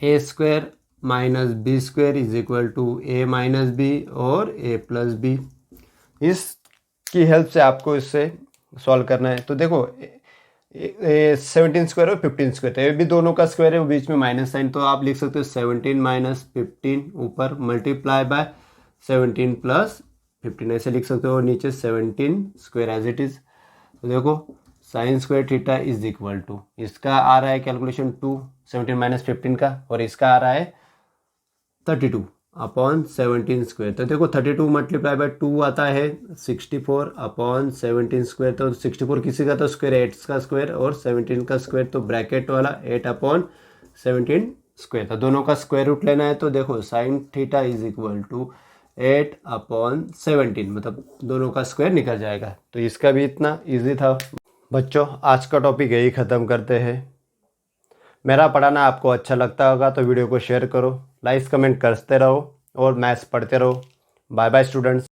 A square minus B square is equal to A minus B और ए प्लस बी। इसकी हेल्प से आपको इससे सॉल्व करना है। तो देखो 17 स्क्वायर और 15 स्क्वायर, ये भी दोनों का स्क्वायर है, वो बीच में माइनस साइन, तो आप लिख सकते हो 17 माइनस 15 ऊपर मल्टीप्लाई बाय 17 प्लस 15, ऐसे लिख सकते हो, और नीचे 17 स्क्वायर एज इट इज। तो देखो sine square theta is equal to, इसका आ रहा है कैलकुलेशन 2 17 माइनस 15 का, और इसका आ रहा है 32/17 स्क्वायर। तो देखो 32 मल्टीप्लाई बाय 2 आता है 64/17 स्क्वायर, तो 64 किसी का तो स्क्वायर है 8 का स्क्वायर, और 17 का स्क्वायर, तो ब्रैकेट वाला 8/17 स्क्वायर, तो दोनों का स्क्वायर रूट लेना है। तो देखो sine theta is equal to 8/17, मतलब दोनों का स्क्वायर निकल जाएगा। तो इसका भी इतना ईजी था बच्चों। आज का टॉपिक यही ख़त्म करते हैं। मेरा पढ़ाना आपको अच्छा लगता होगा तो वीडियो को शेयर करो, लाइक कमेंट करते रहो और मैथ्स पढ़ते रहो। Bye bye students.